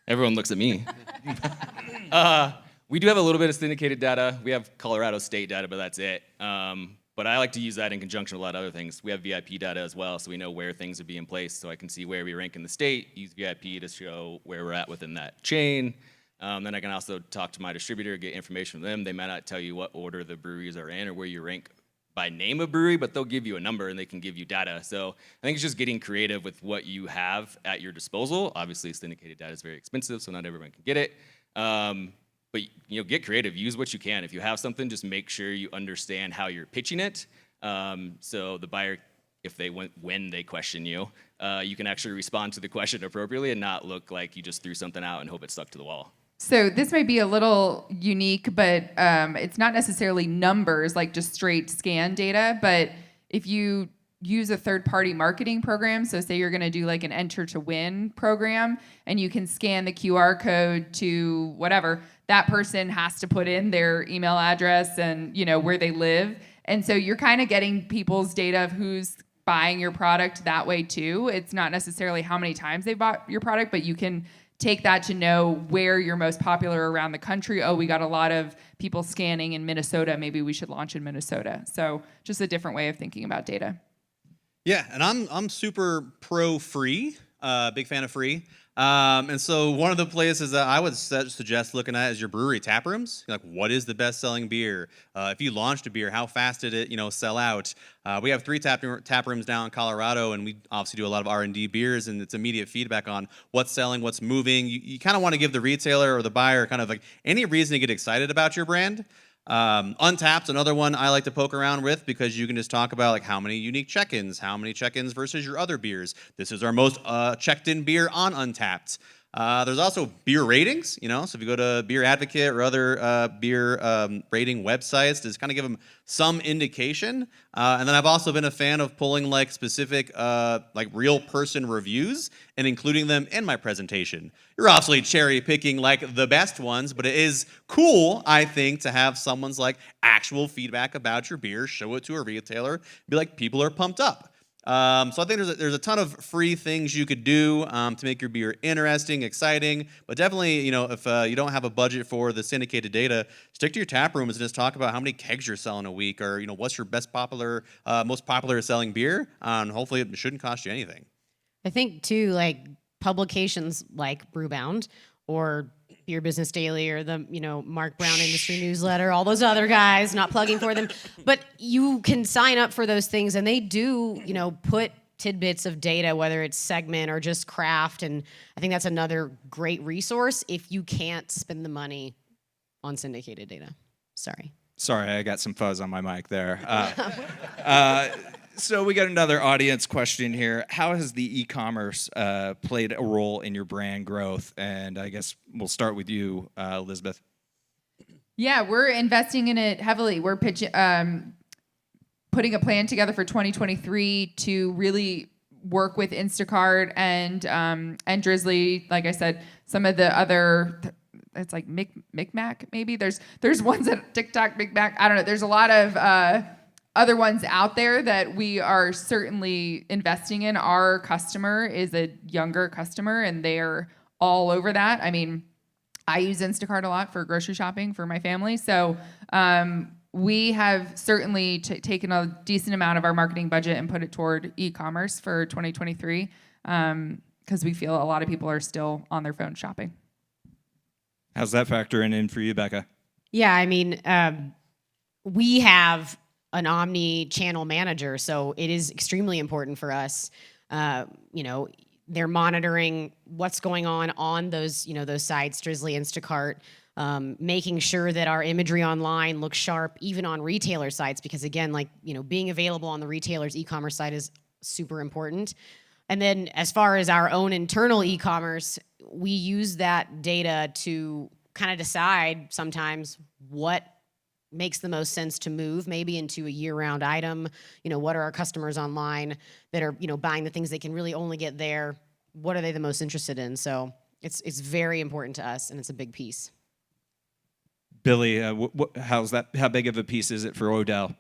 Everyone looks at me. We do have a little bit of syndicated data. We have Colorado state data, but that's it. But I like to use that in conjunction with a lot of other things. We have VIP data as well, so we know where things would be in place, so I can see where we rank in the state, use VIP to show where we're at within that chain. Then I can also talk to my distributor, get information from them. They might not tell you what order the breweries are in or where you rank by name of brewery, but they'll give you a number and they can give you data. So I think it's just getting creative with what you have at your disposal. Obviously, syndicated data is very expensive, so not everyone can get it. But get creative. Use what you can. If you have something, just make sure you understand how you're pitching it. So the buyer, when they question you, you can actually respond to the question appropriately and not look like you just threw something out and hope it stuck to the wall.
So this might be a little unique, but it's not necessarily numbers like just straight scan data. But if you use a third-party marketing program, so say you're going to do like an enter to win program, and you can scan the QR code to whatever, that person has to put in their email address and where they live, and so you're kind of getting people's data of who's buying your product that way too. It's not necessarily how many times they bought your product, but you can take that to know where you're most popular around the country. Oh, we got a lot of people scanning in Minnesota. Maybe we should launch in Minnesota. So just a different way of thinking about data.
Yeah, and I'm super pro free, big fan of free. And so one of the places that I would suggest looking at is your brewery tap rooms. Like, what is the best-selling beer? If you launched a beer, how fast did it, sell out? We have 3 tap rooms now in Colorado, and we obviously do a lot of R&D beers, and it's immediate feedback on what's selling, what's moving. You kind of want to give the retailer or the buyer kind of like any reason to get excited about your brand. Untapped's another one I like to poke around with because you can just talk about like how many unique check-ins, how many check-ins versus your other beers. This is our most checked-in beer on Untapped. There's also beer ratings, so if you go to Beer Advocate or other beer rating websites, just kind of give them some indication. And then I've also been a fan of pulling like specific like real person reviews and including them in my presentation. You're obviously cherry picking like the best ones, but it is cool, I think, to have someone's like actual feedback about your beer, show it to a retailer, be like, people are pumped up. So I think there's a ton of free things you could do to make your beer interesting, exciting. But definitely, if you don't have a budget for the syndicated data, stick to your tap rooms and just talk about how many kegs you're selling a week, or what's your most popular selling beer. And hopefully, it shouldn't cost you anything.
I think too, like publications like Brewbound or Beer Business Daily or the Mark Brown Industry Newsletter, all those other guys, not plugging for them, but you can sign up for those things, and they do put tidbits of data, whether it's segment or just craft, and I think that's another great resource if you can't spend the money on syndicated data. Sorry,
I got some fuzz on my mic there. So we got another audience question here. How has the e-commerce played a role in your brand growth? And I guess we'll start with you, Elizabeth.
Yeah, we're investing in it heavily. We're putting a plan together for 2023 to really work with Instacart and Drizzly. Like I said, some of the other, it's like Micmac maybe. There's ones at TikTok, Micmac. I don't know. There's a lot of other ones out there that we are certainly investing in. Our customer is a younger customer, and they're all over that. I mean, I use Instacart a lot for grocery shopping for my family. So we have certainly taken a decent amount of our marketing budget and put it toward e-commerce for 2023 because we feel a lot of people are still on their phone shopping.
How's that factoring in for you, Becca?
Yeah, I mean, we have an omni-channel manager, so it is extremely important for us. They're monitoring what's going on those, those sites, Drizzly, Instacart, making sure that our imagery online looks sharp, even on retailer sites, because again, being available on the retailer's e-commerce site is super important. And then as far as our own internal e-commerce, we use that data to kind of decide sometimes what makes the most sense to move maybe into a year-round item. What are our customers online that are, buying the things they can really only get there? What are they the most interested in? So it's very important to us, and it's a big piece.
Billy, how's that? How big of a piece is it for Odell?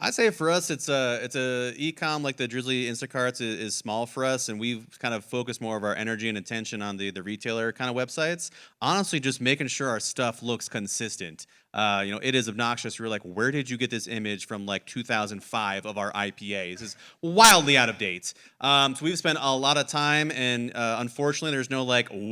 I'd say for us, it's a e-com like the Drizzly Instacarts is small for us, and we've kind of focused more of our energy and attention on the retailer kind of websites. Honestly, just making sure our stuff looks consistent. It is obnoxious. You're like, where did you get this image from 2005 of our IPA? This is wildly out of date. So we've spent a lot of time, and unfortunately, there's no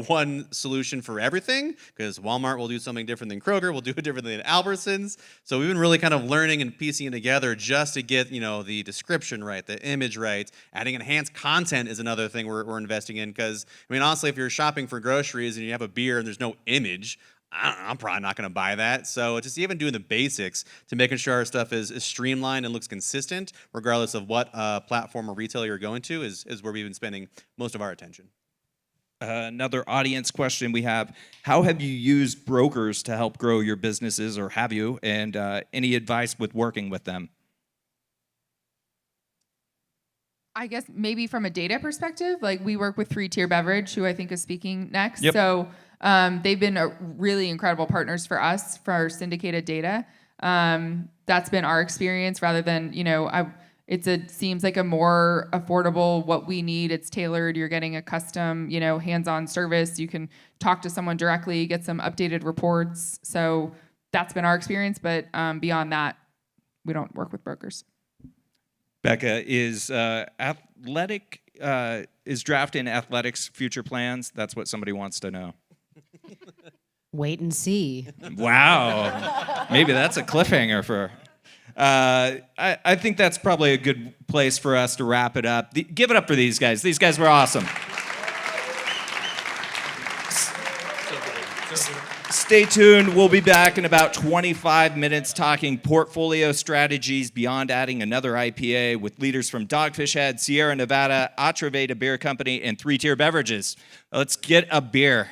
one solution for everything because Walmart will do something different than Kroger, will do it differently than Albertsons. So we've been really kind of learning and piecing it together just to get the description right, the image right. Adding enhanced content is another thing we're investing in because honestly, if you're shopping for groceries and you have a beer and there's no image, I'm probably not going to buy that. So just even doing the basics to making sure our stuff is streamlined and looks consistent, regardless of what platform or retailer you're going to, is where we've been spending most of our attention.
Another audience question we have: how have you used brokers to help grow your businesses, or have you? And any advice with working with them?
I guess maybe from a data perspective, we work with Tier Beverages, who I think is speaking next.
Yep.
So they've been really incredible partners for us for our syndicated data. That's been our experience rather than, it seems like a more affordable what we need. It's tailored. You're getting a custom, hands-on service. You can talk to someone directly, get some updated reports. So that's been our experience. But beyond that, we don't work with brokers.
Becca, is draft in athletics future plans? That's what somebody wants to know.
Wait and see.
Wow. Maybe that's a cliffhanger for... I think that's probably a good place for us to wrap it up. Give it up for these guys. These guys were awesome. Stay tuned. We'll be back in about 25 minutes talking portfolio strategies beyond adding another IPA with leaders from Dogfish Head, Sierra Nevada, Atrevida Beer Company, and Tier Beverages. Let's get a beer.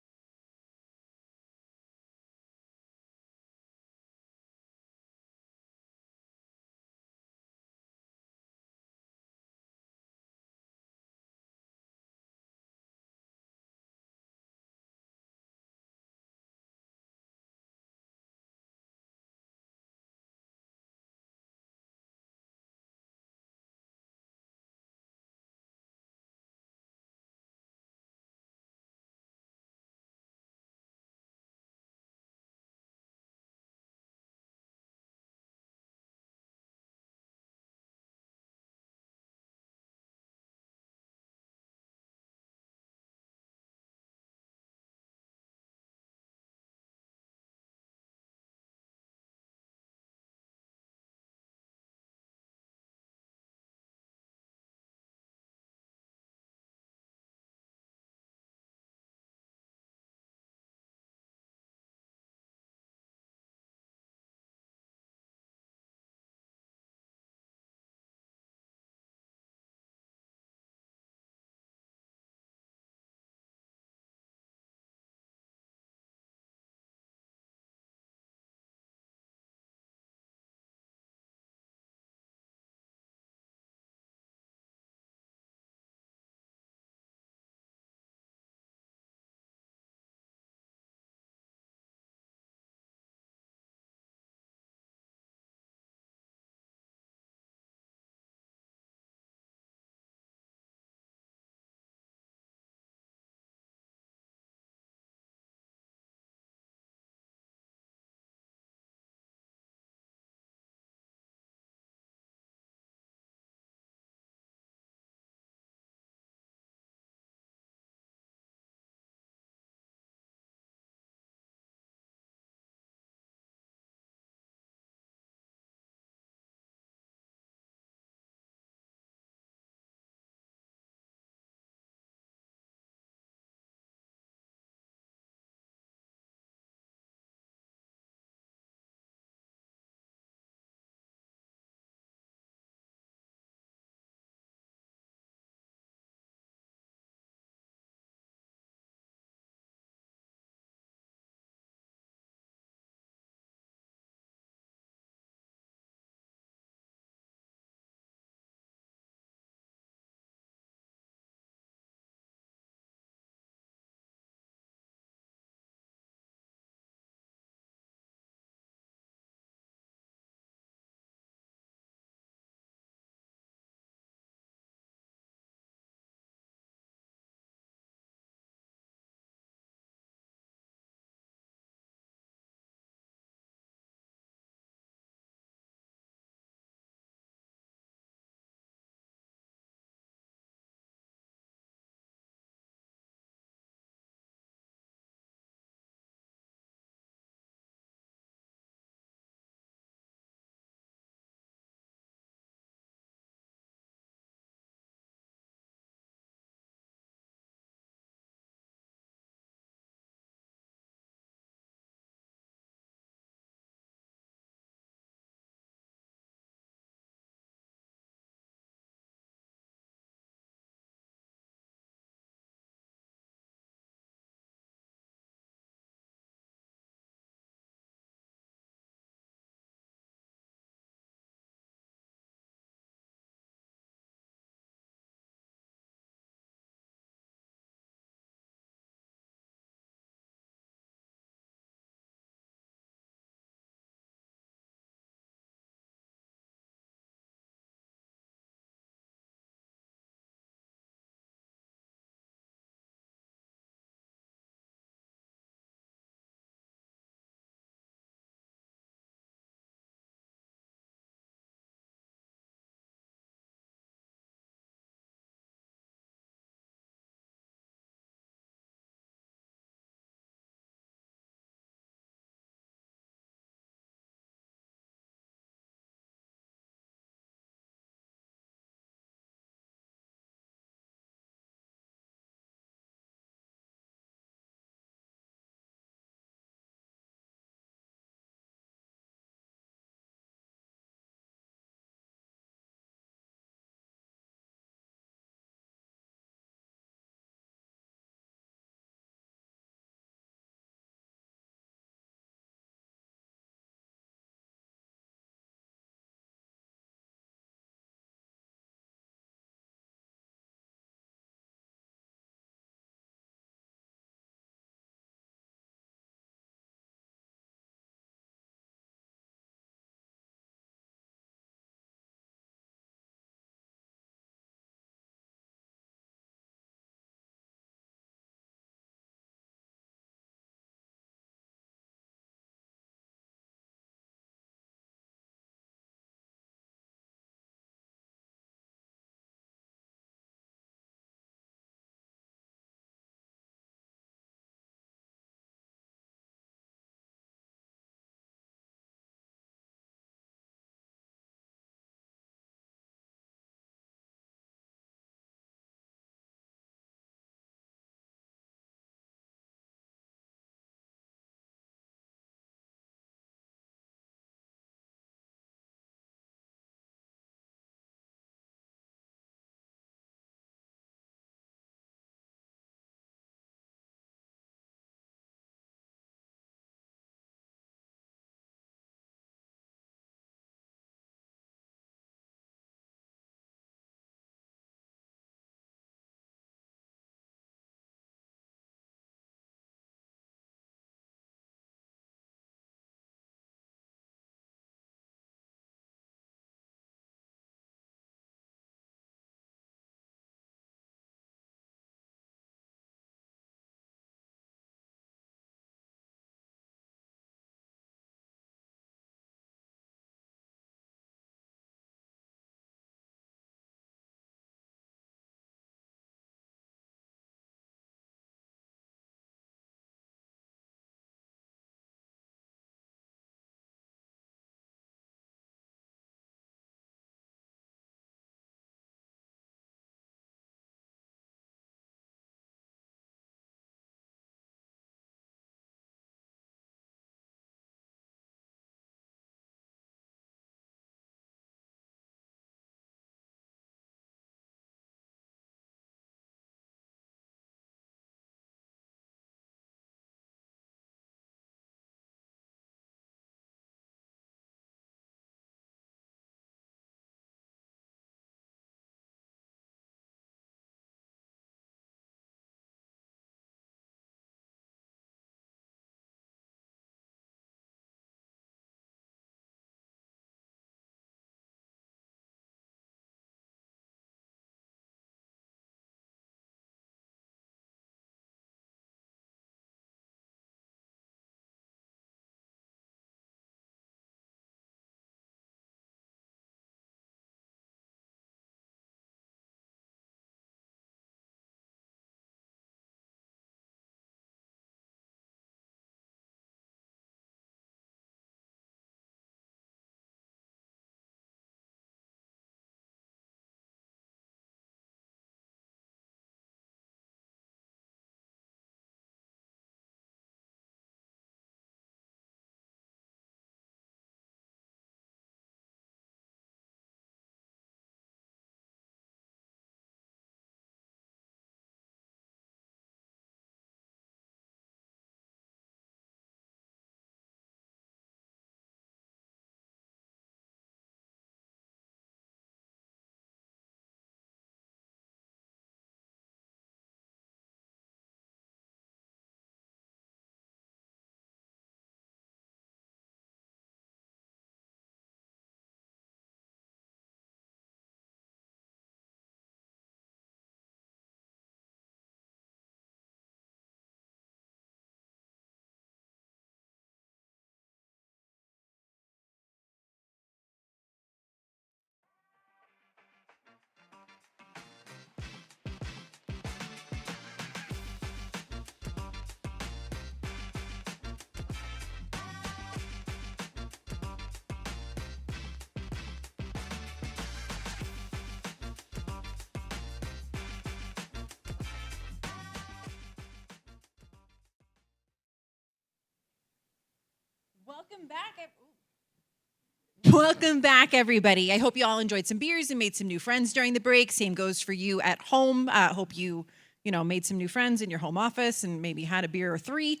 Welcome back, everybody. I hope you all enjoyed some beers and made some new friends during the break. Same goes for you at home. Hope you made some new friends in your home office and maybe had a beer or three.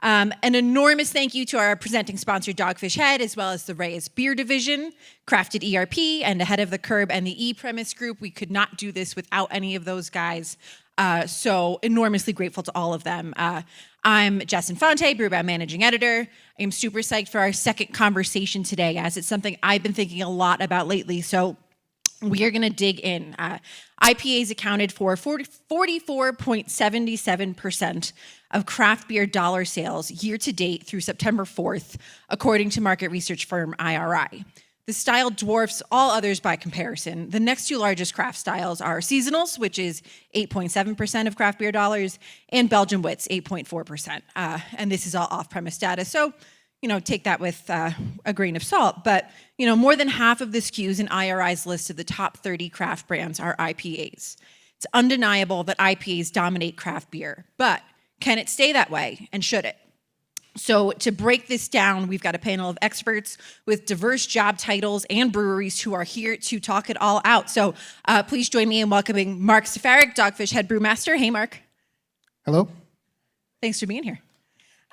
An enormous thank you to our presenting sponsor, Dogfish Head, as well as the Reyes Beer Division, Crafted ERP, and Ahead of the Curb and the E-Premise Group. We could not do this without any of those guys. So enormously grateful to all of them. I'm Jess Infante, Brewbound Managing Editor. I'm super psyched for our second conversation today, as it's something I've been thinking a lot about lately. So we are going to dig in. IPAs accounted for 44.77% of craft beer dollar sales year to date through September 4th, according to market research firm IRI. The style dwarfs all others by comparison. The next two largest craft styles are seasonals, which is 8.7% of craft beer dollars, and Belgian wits, 8.4%. And this is all off-premise data. So, take that with a grain of salt. But, more than half of the SKUs in IRI's list of the top 30 craft brands are IPAs. It's undeniable that IPAs dominate craft beer, but can it stay that way, and should it? So to break this down, we've got a panel of experts with diverse job titles and breweries who are here to talk it all out. So please join me in welcoming Mark Safarik, Dogfish Head Brewmaster. Hey, Mark.
Hello.
Thanks for being here.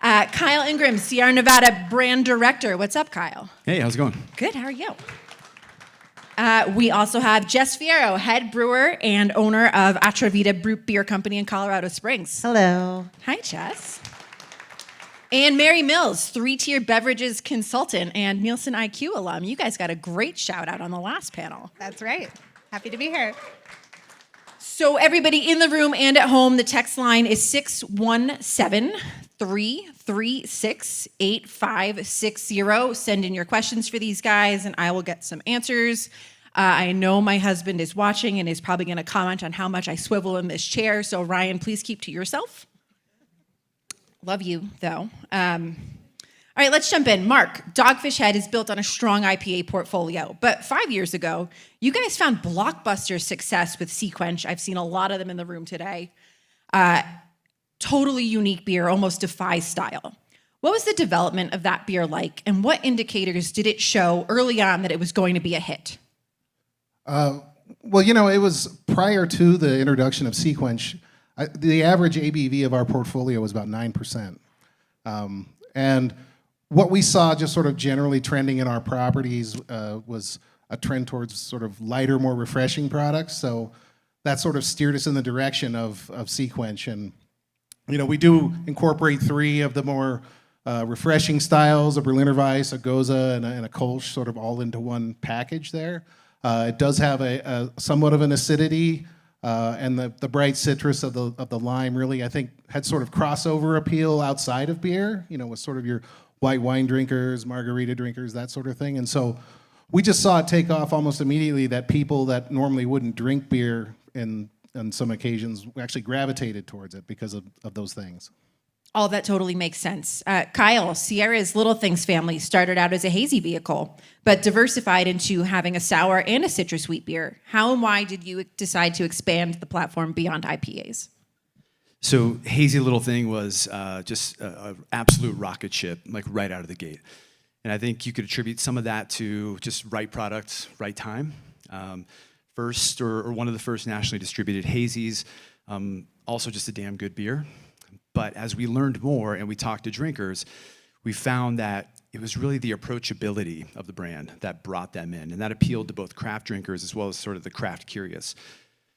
Kyle Ingram, Sierra Nevada Brand Director. What's up, Kyle?
Hey, how's it going?
Good, how are you? We also have Jess Fierro, head brewer and owner of Atrevida Beer Company in Colorado Springs.
Hello.
Hi, Jess. And Mary Mills, Tier Beverages consultant and Nielsen IQ alum. You guys got a great shout out on the last panel.
That's right. Happy to be here.
So everybody in the room and at home, the text line is 617-336-8560. Send in your questions for these guys and I will get some answers. I know my husband is watching and is probably going to comment on how much I swivel in this chair. So Ryan, please keep to yourself. Love you, though. All right, let's jump in. Mark, Dogfish Head is built on a strong IPA portfolio, but 5 years ago, you guys found blockbuster success with Sequench. I've seen a lot of them in the room today. Totally unique beer, almost defies style. What was the development of that beer like, and what indicators did it show early on that it was going to be a hit?
Well, it was prior to the introduction of Sequench. The average ABV of our portfolio was about 9%. And what we saw just sort of generally trending in our properties was a trend towards sort of lighter, more refreshing products. So that sort of steered us in the direction of Sequench. And, we do incorporate three of the more refreshing styles, a Berliner Weiss, a Goza, and a Kolsch, sort of all into one package there. It does have a somewhat of an acidity, and the bright citrus of the lime really, I think, had sort of crossover appeal outside of beer, with sort of your white wine drinkers, margarita drinkers, that sort of thing. And so we just saw it take off almost immediately, that people that normally wouldn't drink beer on some occasions actually gravitated towards it because of those things.
All that totally makes sense. Kyle, Sierra's Little Things family started out as a hazy vehicle, but diversified into having a sour and a citrus sweet beer. How and why did you decide to expand the platform beyond IPAs?
So Hazy Little Thing was just an absolute rocket ship, like right out of the gate. And I think you could attribute some of that to just right products, right time. First, or one of the first nationally distributed hazies, also just a damn good beer. But as we learned more and we talked to drinkers, we found that it was really the approachability of the brand that brought them in. And that appealed to both craft drinkers as well as sort of the craft curious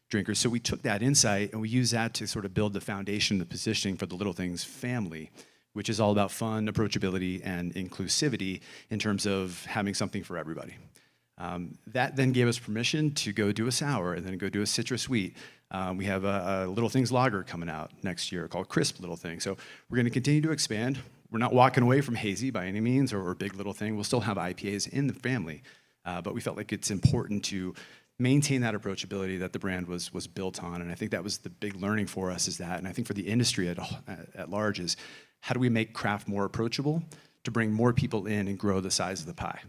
drinkers. So we took that insight and we used that to sort of build the foundation, the positioning for the Little Things family, which is all about fun, approachability, and inclusivity in terms of having something for everybody. That then gave us permission to go do a sour and then go do a citrus sweet. We have a Little Things lager coming out next year called Crisp Little Thing. So we're going to continue to expand. We're not walking away from hazy by any means or Big Little Thing. We'll still have IPAs in the family, but we felt like it's important to maintain that approachability that the brand was built on. And I think that was the big learning for us is that, and I think for the industry at large is how do we make craft more approachable to bring more people in and grow the size of the pie?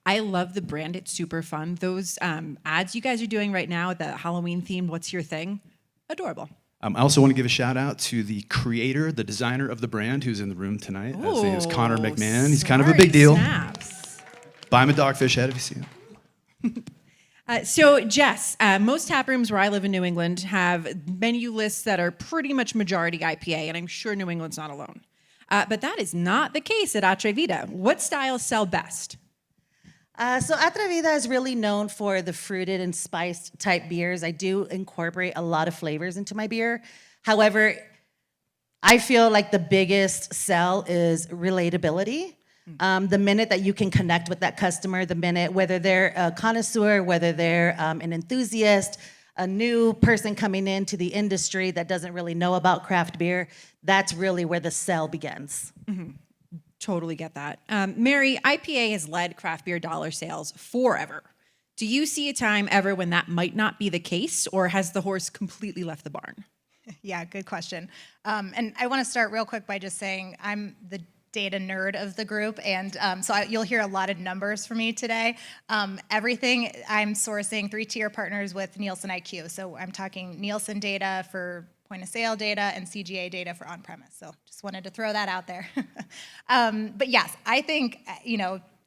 I love the brand. It's super fun. Those ads you guys are doing right now, the Halloween themed, what's your thing? Adorable.
I also want to give a shout out to the creator, the designer of the brand, who's in the room tonight. His name is Connor McMahon. He's kind of a big deal.
Snaps.
Buy him a Dogfish Head if you see him.
So, Jess, most tap rooms where I live in New England have menu lists that are pretty much majority IPA, and I'm sure New England's not alone. But that is not the case at Atrevida. What styles sell best?
So Atrevida is really known for the fruited and spiced type beers. I do incorporate a lot of flavors into my beer. However, I feel like the biggest sell is relatability. The minute that you can connect with that customer, the minute, whether they're a connoisseur, whether they're an enthusiast, a new person coming into the industry that doesn't really know about craft beer, that's really where the sell begins.
Totally get that. Mary, IPA has led craft beer dollar sales forever. Do you see a time ever when that might not be the case, or has the horse completely left the barn?
Yeah, good question. And I want to start real quick by just saying I'm the data nerd of the group, and you'll hear a lot of numbers from me today. Everything I'm sourcing 3-tier partners with Nielsen IQ. So I'm talking Nielsen data for point of sale data and CGA data for on-premise. So just wanted to throw that out there. But yes, I think,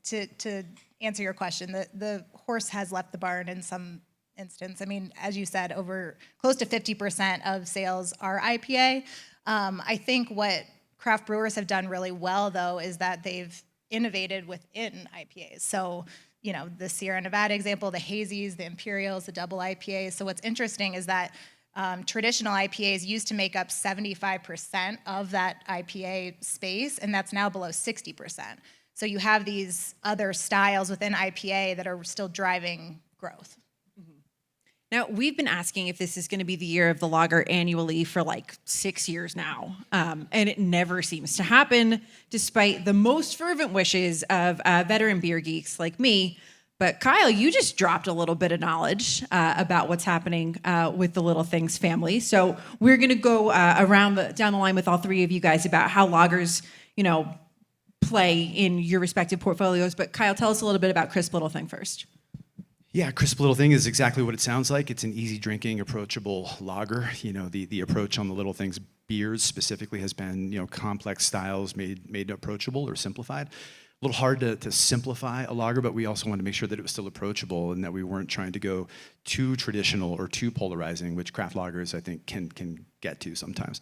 to answer your question, the horse has left the barn in some instance. I mean, as you said, over close to 50% of sales are IPA. I think what craft brewers have done really well, though, is that they've innovated within IPAs. So, the Sierra Nevada example, the hazies, the imperials, the double IPAs. So what's interesting is that traditional IPAs used to make up 75% of that IPA space, and that's now below 60%. So you have these other styles within IPA that are still driving growth.
Now, we've been asking if this is going to be the year of the lager annually for like 6 years now, and it never seems to happen, despite the most fervent wishes of veteran beer geeks like me. But Kyle, you just dropped a little bit of knowledge about what's happening with the Little Things family. So we're going to go down the line with all three of you guys about how lagers, play in your respective portfolios. But Kyle, tell us a little bit about Crisp Little Thing first.
Yeah, Crisp Little Thing is exactly what it sounds like. It's an easy drinking, approachable lager. The approach on the Little Things beers specifically has been, complex styles made approachable or simplified. A little hard to simplify a lager, but we also wanted to make sure that it was still approachable and that we weren't trying to go too traditional or too polarizing, which craft lagers, I think, can get to sometimes.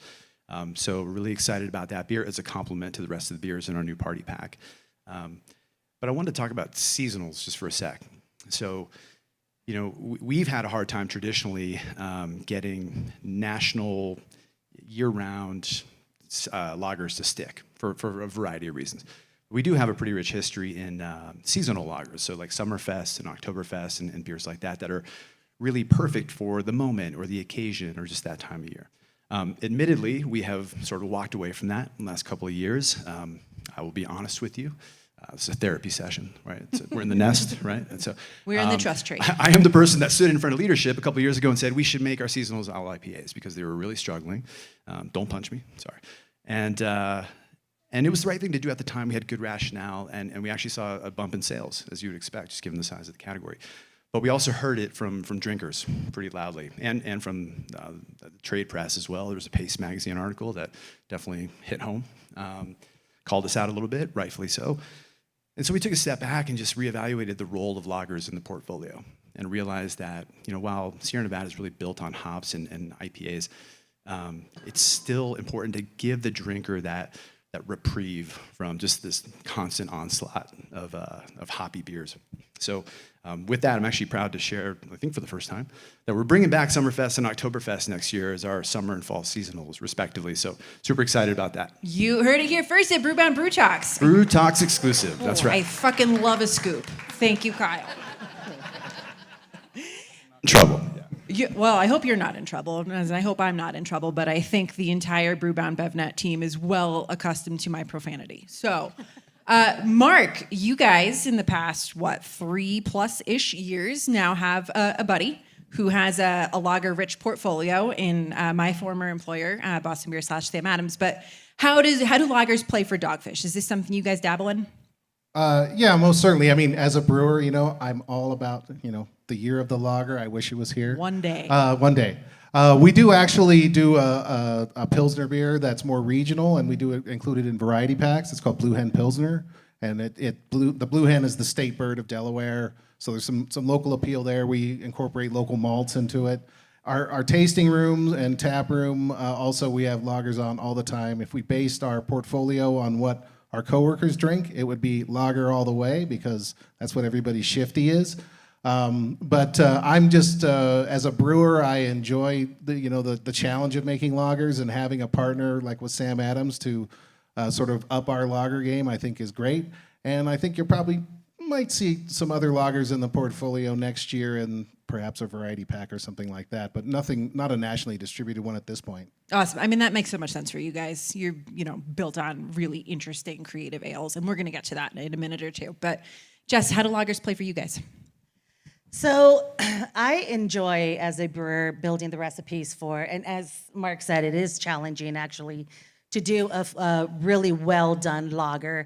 So we're really excited about that beer as a complement to the rest of the beers in our new party pack. But I wanted to talk about seasonals just for a sec. So, we've had a hard time traditionally getting national year-round lagers to stick for a variety of reasons. We do have a pretty rich history in seasonal lagers, so like Summerfest and Oktoberfest and beers like that are really perfect for the moment or the occasion or just that time of year. Admittedly, we have sort of walked away from that in the last couple of years. I will be honest with you. It's a therapy session, right? We're in the nest, right? And so
we're in the trust tree.
I am the person that stood in front of leadership a couple of years ago and said we should make our seasonals all IPAs because they were really struggling. Don't punch me, sorry. And it was the right thing to do at the time. We had good rationale, and we actually saw a bump in sales, as you would expect, just given the size of the category. But we also heard it from drinkers pretty loudly, and from the trade press as well. There was a Pace magazine article that definitely hit home, called us out a little bit, rightfully so. And so we took a step back and just reevaluated the role of lagers in the portfolio and realized that, while Sierra Nevada is really built on hops and IPAs, it's still important to give the drinker that reprieve from just this constant onslaught of hoppy beers. So with that, I'm actually proud to share, I think for the first time, that we're bringing back Summerfest and Oktoberfest next year as our summer and fall seasonals, respectively. So super excited about that.
You heard it here first at Brewbound Brew Talks.
Brew Talks exclusive, that's right.
I fucking love a scoop. Thank you, Kyle.
Trouble.
Well, I hope you're not in trouble, and I hope I'm not in trouble, but I think the entire Brewbound BevNet team is well accustomed to my profanity. So, Mark, you guys in the past, 3+ years now have a buddy who has a lager-rich portfolio in my former employer, Boston Beer / Sam Adams. But how do lagers play for Dogfish? Is this something you guys dabble in?
Yeah, most certainly. I mean, as a brewer, I'm all about, the year of the lager. I wish it was here.
One day.
One day. We do actually do a Pilsner beer that's more regional, and we do include it in variety packs. It's called Hen Pilsner, and the Blue Hen is the state bird of Delaware, so there's some local appeal there. We incorporate local malts into it. Our tasting room and tap room, also we have lagers on all the time. If we based our portfolio on what our coworkers drink, it would be lager all the way, because that's what everybody's shifty is. But I'm just, as a brewer, I enjoy the challenge of making lagers, and having a partner like with Sam Adams to sort of up our lager game, I think is great. And I think you might see some other lagers in the portfolio next year, and perhaps a variety pack or something like that, but not a nationally distributed one at this point.
Awesome. I mean, that makes so much sense for you guys. You're, built on really interesting, creative ales, and we're going to get to that in a minute or two. But Jess, how do lagers play for you guys?
So I enjoy, as a brewer, building the recipes for, and as Mark said, it is challenging actually to do a really well done lager.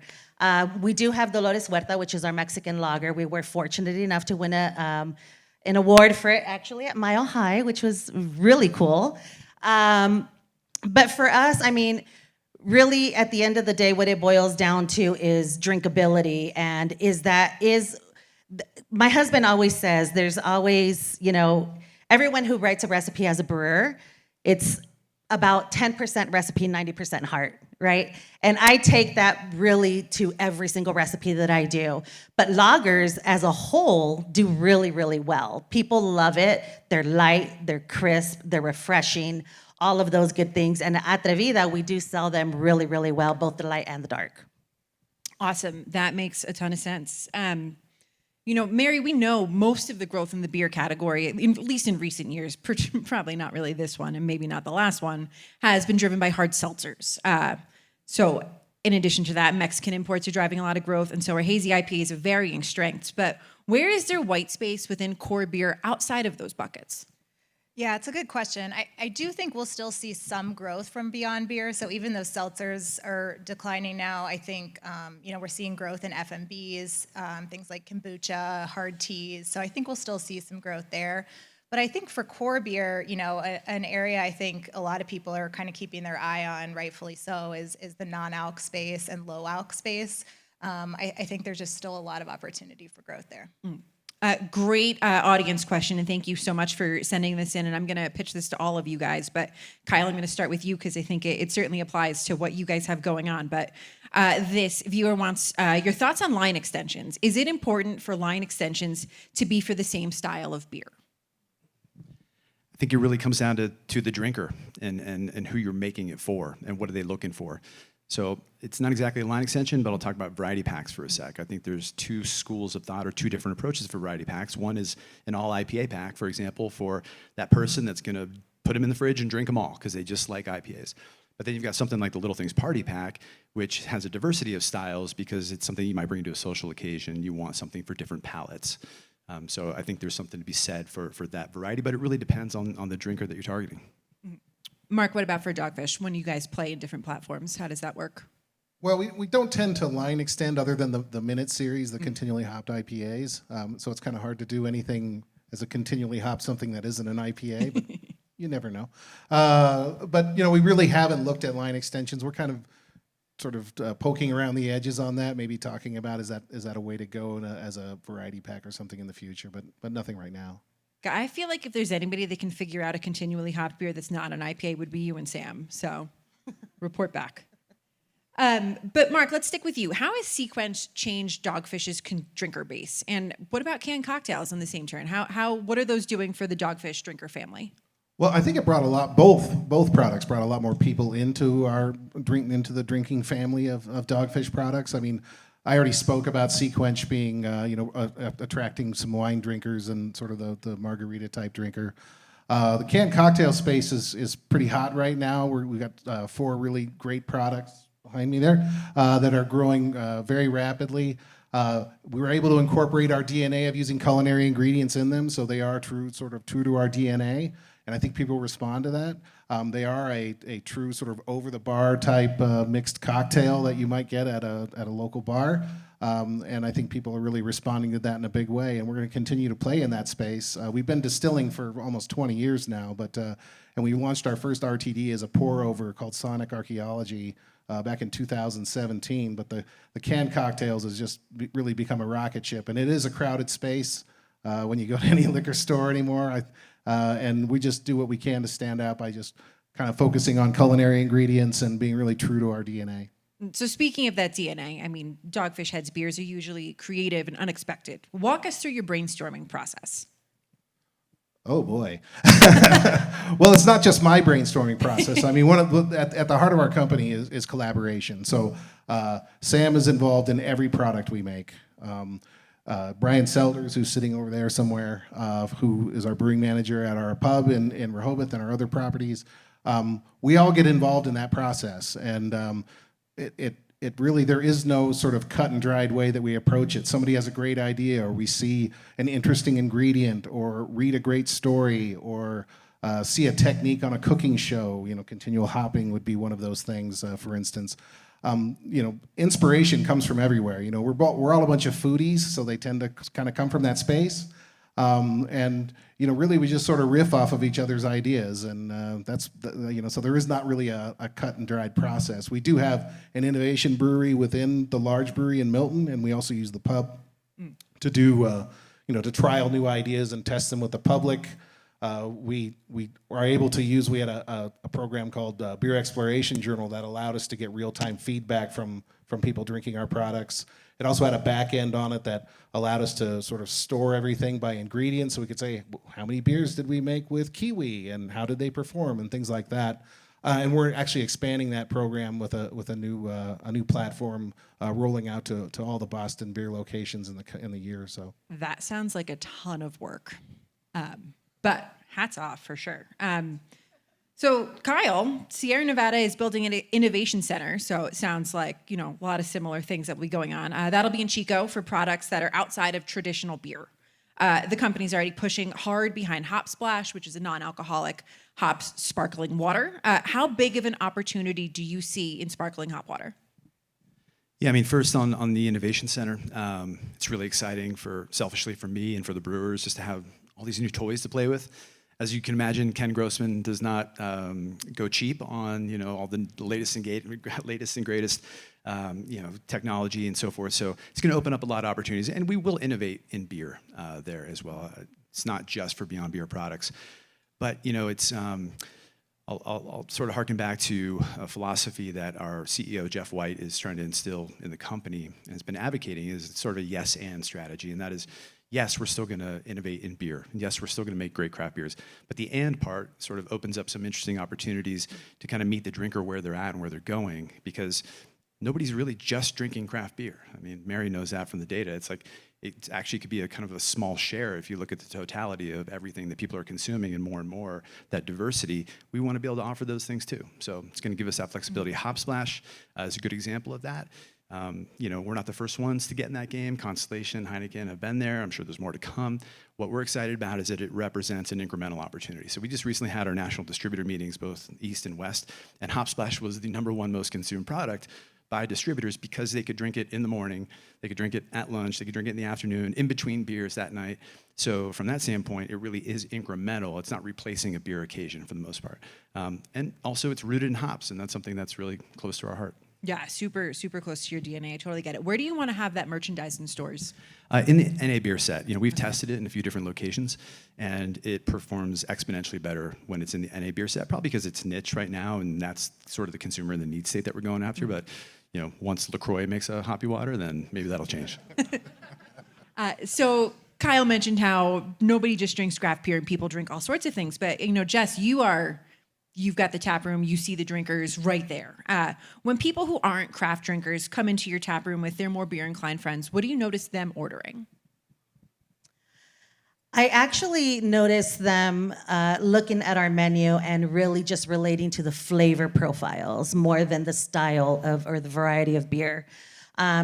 We do have Dolores Huerta, which is our Mexican lager. We were fortunate enough to win an award for it actually at Mile High, which was really cool. But for us, I mean, really at the end of the day, what it boils down to is drinkability, and my husband always says there's always, everyone who writes a recipe as a brewer, it's about 10% recipe, 90% heart, right? And I take that really to every single recipe that I do. But lagers as a whole do really, really well. People love it. They're light, they're crisp, they're refreshing, all of those good things. And at Atrevida, we do sell them really, really well, both the light and the dark.
Awesome. That makes a ton of sense. Mary, we know most of the growth in the beer category, at least in recent years, probably not really this one and maybe not the last one, has been driven by hard seltzers. So in addition to that, Mexican imports are driving a lot of growth, and so are hazy IPAs of varying strengths. But where is there white space within core beer outside of those buckets?
Yeah, it's a good question. I do think we'll still see some growth from beyond beer. So even though seltzers are declining now, I think we're seeing growth in FMBs, things like kombucha, hard teas. So I think we'll still see some growth there. But I think for core beer, an area I think a lot of people are kind of keeping their eye on, rightfully so, is the non-alc space and low-alc space. I think there's just still a lot of opportunity for growth there.
Great audience question, and thank you so much for sending this in. And I'm going to pitch this to all of you guys, but Kyle, I'm going to start with you because I think it certainly applies to what you guys have going on. But this viewer wants your thoughts on line extensions. Is it important for line extensions to be for the same style of beer?
I think it really comes down to the drinker and who you're making it for and what are they looking for. So it's not exactly a line extension, but I'll talk about variety packs for a sec. I think there's two schools of thought or two different approaches for variety packs. One is an all IPA pack, for example, for that person that's going to put them in the fridge and drink them all because they just like IPAs. But then you've got something like the Little Things Party Pack, which has a diversity of styles because it's something you might bring to a social occasion. You want something for different palates. So I think there's something to be said for that variety, but it really depends on the drinker that you're targeting.
Mark, what about for Dogfish? When you guys play in different platforms, how does that work?
Well, we don't tend to line extend other than the Minute series, the continually hopped IPAs. So it's kind of hard to do anything as a continually hopped something that isn't an IPA, but you never know. But we really haven't looked at line extensions. We're kind of sort of poking around the edges on that, maybe talking about is that a way to go as a variety pack or something in the future, but nothing right now.
I feel like if there's anybody that can figure out a continually hopped beer that's not an IPA, it would be you and Sam. So report back. But Mark, let's stick with you. How has Sequence changed Dogfish's drinker base? And what about canned cocktails on the same turn? What are those doing for the Dogfish drinker family?
Well, I think it brought both products brought a lot more people into the drinking family of Dogfish products. I mean, I already spoke about Sequence being, attracting some wine drinkers and sort of the margarita type drinker. The canned cocktail space is pretty hot right now. We've got 4 really great products behind me there that are growing very rapidly. We were able to incorporate our DNA of using culinary ingredients in them, so they are true to our DNA. and I think people respond to that. They are a true sort of over-the-bar type mixed cocktail that you might get at a local bar. And I think people are really responding to that in a big way, and we're going to continue to play in that space. We've been distilling for almost 20 years now, and we launched our first RTD as a pour-over called Sonic Archaeology back in 2017. But the canned cocktails has just really become a rocket ship, and it is a crowded space when you go to any liquor store anymore. And we just do what we can to stand out by just kind of focusing on culinary ingredients and being really true to our DNA.
So speaking of that DNA, I mean, Dogfish Head's beers are usually creative and unexpected. Walk us through your brainstorming process.
Oh boy. Well, it's not just my brainstorming process. I mean, at the heart of our company is collaboration. So Sam is involved in every product we make. Brian Selders, who's sitting over there somewhere, who is our brewing manager at our pub in Rehoboth and our other properties. We all get involved in that process, and it really, there is no sort of cut and dried way that we approach it. Somebody has a great idea, or we see an interesting ingredient, or read a great story, or see a technique on a cooking show. Continual hopping would be one of those things, for instance. Inspiration comes from everywhere. We're all a bunch of foodies, so they tend to kind of come from that space. And really we just sort of riff off of each other's ideas, and so there is not really a cut and dried process. We do have an innovation brewery within the large brewery in Milton, and we also use the pub to do to trial new ideas and test them with the public. We are able to use, we had a program called Beer Exploration Journal that allowed us to get real-time feedback from people drinking our products. It also had a back end on it that allowed us to sort of store everything by ingredients, so we could say, how many beers did we make with kiwi, and how did they perform, and things like that. And we're actually expanding that program with a new platform rolling out to all the Boston beer locations in the year or so.
That sounds like a ton of work, but hats off for sure. So Kyle, Sierra Nevada is building an innovation center. So it sounds like, a lot of similar things that will be going on. That'll be in Chico for products that are outside of traditional beer. The company's already pushing hard behind Hop Splash, which is a non-alcoholic hops sparkling water. How big of an opportunity do you see in sparkling hop water?
Yeah, I mean, first on the innovation center, it's really exciting selfishly for me and for the brewers, just to have all these new toys to play with. As you can imagine, Ken Grossman does not go cheap on all the latest and greatest technology and so forth. So it's going to open up a lot of opportunities, and we will innovate in beer there as well. It's not just for Beyond Beer products, but it's. I'll sort of harken back to a philosophy that our CEO Jeff White is trying to instill in the company and has been advocating, is sort of a yes and strategy, and that is, yes, we're still going to innovate in beer. And yes, we're still going to make great craft beers. But the and part sort of opens up some interesting opportunities to kind of meet the drinker where they're at and where they're going, because nobody's really just drinking craft beer. I mean, Mary knows that from the data. It's like, it actually could be a kind of a small share if you look at the totality of everything that people are consuming, and more, that diversity. We want to be able to offer those things too. So it's going to give us that flexibility. Hop Splash is a good example of that. We're not the first ones to get in that game. Constellation, Heineken have been there. I'm sure there's more to come. What we're excited about is that it represents an incremental opportunity. So we just recently had our national distributor meetings, both East and West, and Hop Splash was the #1 most consumed product by distributors because they could drink it in the morning, they could drink it at lunch, they could drink it in the afternoon, in between beers that night. So from that standpoint, it really is incremental. It's not replacing a beer occasion for the most part. And also it's rooted in hops, and that's something that's really close to our heart.
Yeah, super, super close to your DNA. I totally get it. Where do you want to have that merchandise in stores?
In the NA beer set. We've tested it in a few different locations, and it performs exponentially better when it's in the NA beer set, probably because it's niche right now, and that's sort of the consumer and the need state that we're going after. But once LaCroix makes a hoppy water, then maybe that'll change.
So Kyle mentioned how nobody just drinks craft beer and people drink all sorts of things. But Jess, you've got the tap room, you see the drinkers right there. When people who aren't craft drinkers come into your tap room with their more beer inclined friends, what do you notice them ordering?
I actually noticed them looking at our menu and really just relating to the flavor profiles more than the style or the variety of beer.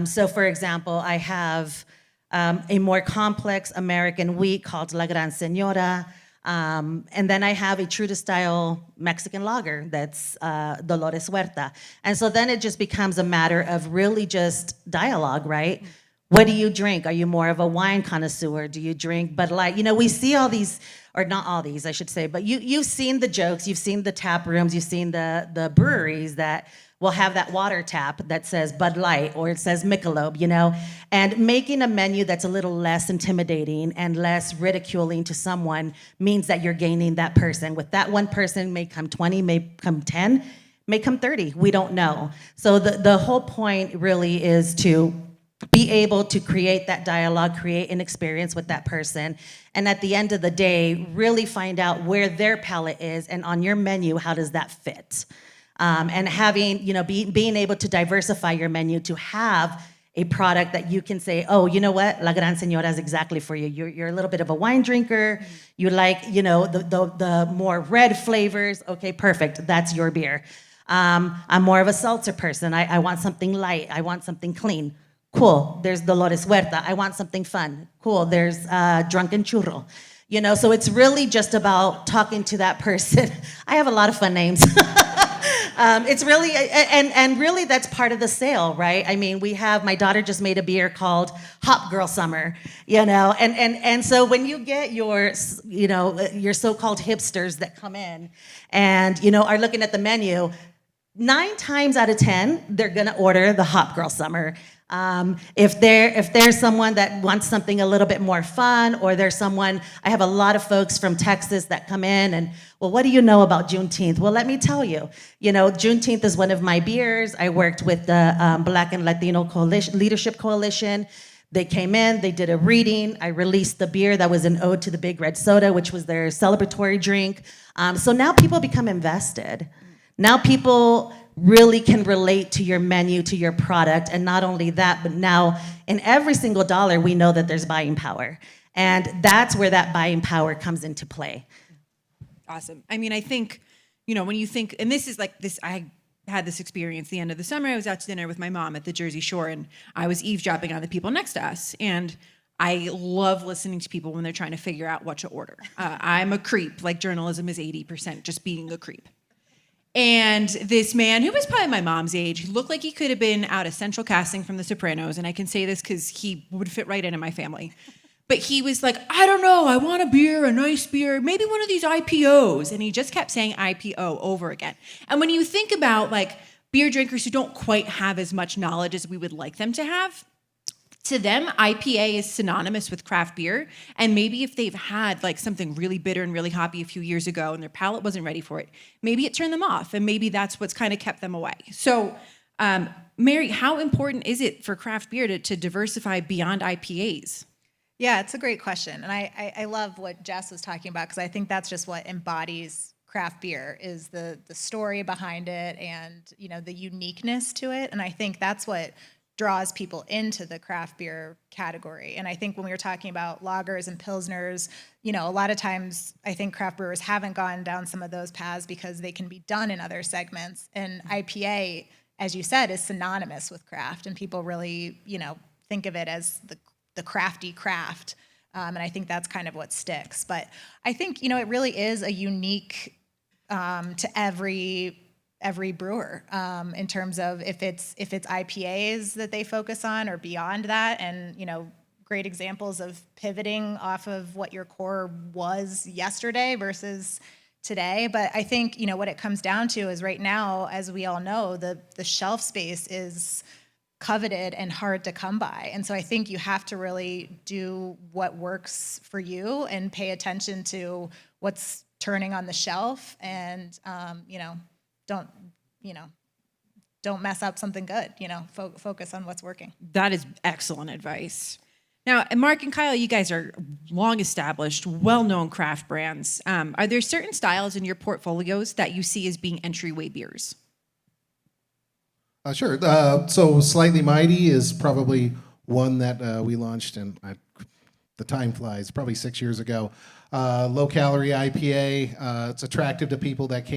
So for example, I have a more complex American wheat called La Gran Señora. And then I have a true to style Mexican lager that's Dolores Huerta. And so then it just becomes a matter of really just dialogue, right? What do you drink? Are you more of a wine connoisseur? Do you drink Bud Light? You know, we see all these, or not all these, I should say, but you've seen the jokes, you've seen the tap rooms, you've seen the breweries that will have that water tap that says Bud Light or it says Michelob, you know, and making a menu that's a little less intimidating and less ridiculing to someone means that you're gaining that person. With that one person may come 20, may come 10, may come 30, we don't know. So the whole point really is to be able to create that dialogue, create an experience with that person, and at the end of the day, really find out where their palate is, and on your menu, how does that fit? And having, you know, being able to diversify your menu to have a product that you can say, oh, you know what, La Gran Señora is exactly for you. You're a little bit of a wine drinker. You like, you know, the more red flavors. Okay, perfect. That's your beer. I'm more of a seltzer person. I want something light. I want something clean. Cool. There's Dolores Huerta. I want something fun. Cool. There's Drunken Churro. You know, so it's really just about talking to that person. I have a lot of fun names. It's really, and really that's part of the sale, right? I mean, my daughter just made a beer called Hop Girl Summer, you know, and so when you get your, you know, your so-called hipsters that come in and, you know, are looking at the menu, 9 times out of 10, they're gonna order the Hop Girl Summer. If there's someone that wants something a little bit more fun, or there's someone, I have a lot of folks from Texas that come in and, well, what do you know about Juneteenth? Well, let me tell you, you know, Juneteenth is one of my beers. I worked with the Black and Latino Leadership Coalition. They came in, they did a reading. I released the beer that was an ode to the Big Red Soda, which was their celebratory drink. So now people become invested. Now people really can relate to your menu, to your product, and not only that, but now in every single dollar, we know that there's buying power. And that's where that buying power comes into play.
Awesome. I mean, I think, you know, when you think, and this is like this, I had this experience the end of the summer. I was out to dinner with my mom at the Jersey Shore, and I was eavesdropping on the people next to us. And I love listening to people when they're trying to figure out what to order. I'm a creep, like journalism is 80% just being a creep. And this man, who was probably my mom's age, looked like he could have been out of central casting from The Sopranos, and I can say this because he would fit right in my family. But he was like, I don't know, I want a beer, a nice beer, maybe one of these IPOs. And he just kept saying IPO over again. And when you think about like beer drinkers who don't quite have as much knowledge as we would like them to have, to them, IPA is synonymous with craft beer. And maybe if they've had like something really bitter and really hoppy a few years ago and their palate wasn't ready for it, maybe it turned them off. And maybe that's what's kind of kept them away. So, Mary, how important is it for craft beer to diversify beyond IPAs?
Yeah, it's a great question. And I love what Jess was talking about, because I think that's just what embodies craft beer, is the story behind it and, you know, the uniqueness to it. And I think that's what draws people into the craft beer category. And I think when we were talking about lagers and pilsners, you know, a lot of times I think craft brewers haven't gone down some of those paths because they can be done in other segments. And IPA, as you said, is synonymous with craft, and people really, you know, think of it as the crafty craft. And I think that's kind of what sticks. But I think, you know, it really is a unique to every brewer in terms of if it's IPAs that they focus on or beyond that, and, you know, great examples of pivoting off of what your core was yesterday versus today. But I think, you know, what it comes down to is right now, as we all know, the shelf space is coveted and hard to come by. And so I think you have to really do what works for you and pay attention to what's turning on the shelf, and you know, don't mess up something good. You know, focus on what's working.
That is excellent advice. Now, Mark and Kyle, you guys are long-established, well-known craft brands. Are there certain styles in your portfolios that you see as being entryway beers?
Sure. So Slightly Mighty is probably one that we launched in the time flies, probably 6 years ago. Low-calorie IPA. It's attractive to people that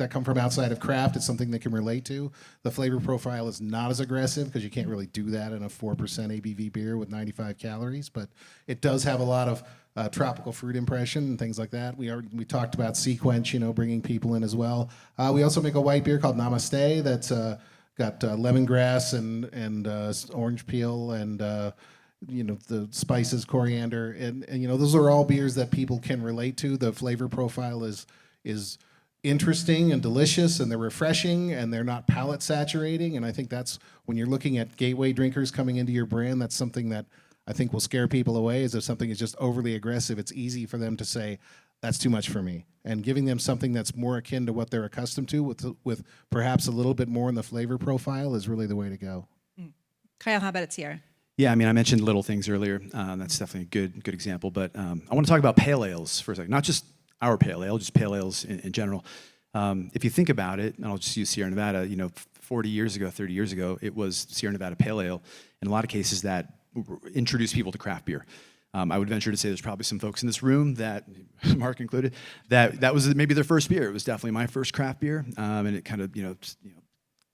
come from outside of craft. It's something they can relate to. The flavor profile is not as aggressive because you can't really do that in a 4% ABV beer with 95 calories, but it does have a lot of tropical fruit impression and things like that. We talked about Sequench, bringing people in as well. We also make a white beer called Namaste that's got lemongrass and orange peel and the spices, coriander, and those are all beers that people can relate to. The flavor profile is interesting and delicious, and they're refreshing, and they're not palate saturating. And I think that's when you're looking at gateway drinkers coming into your brand, that's something that I think will scare people away. Is if something is just overly aggressive, it's easy for them to say, that's too much for me. And giving them something that's more akin to what they're accustomed to with perhaps a little bit more in the flavor profile is really the way to go.
Kyle, how about at Sierra?
Yeah, I mean, I mentioned little things earlier. That's definitely a good example. But I want to talk about pale ales for a second. Not just our pale ale, just pale ales in general. If you think about it, and I'll just use Sierra Nevada, 40 years ago, 30 years ago, it was Sierra Nevada Pale Ale. In a lot of cases that introduced people to craft beer. I would venture to say there's probably some folks in this room that, Mark included, that was maybe their first beer. It was definitely my first craft beer, and it kind of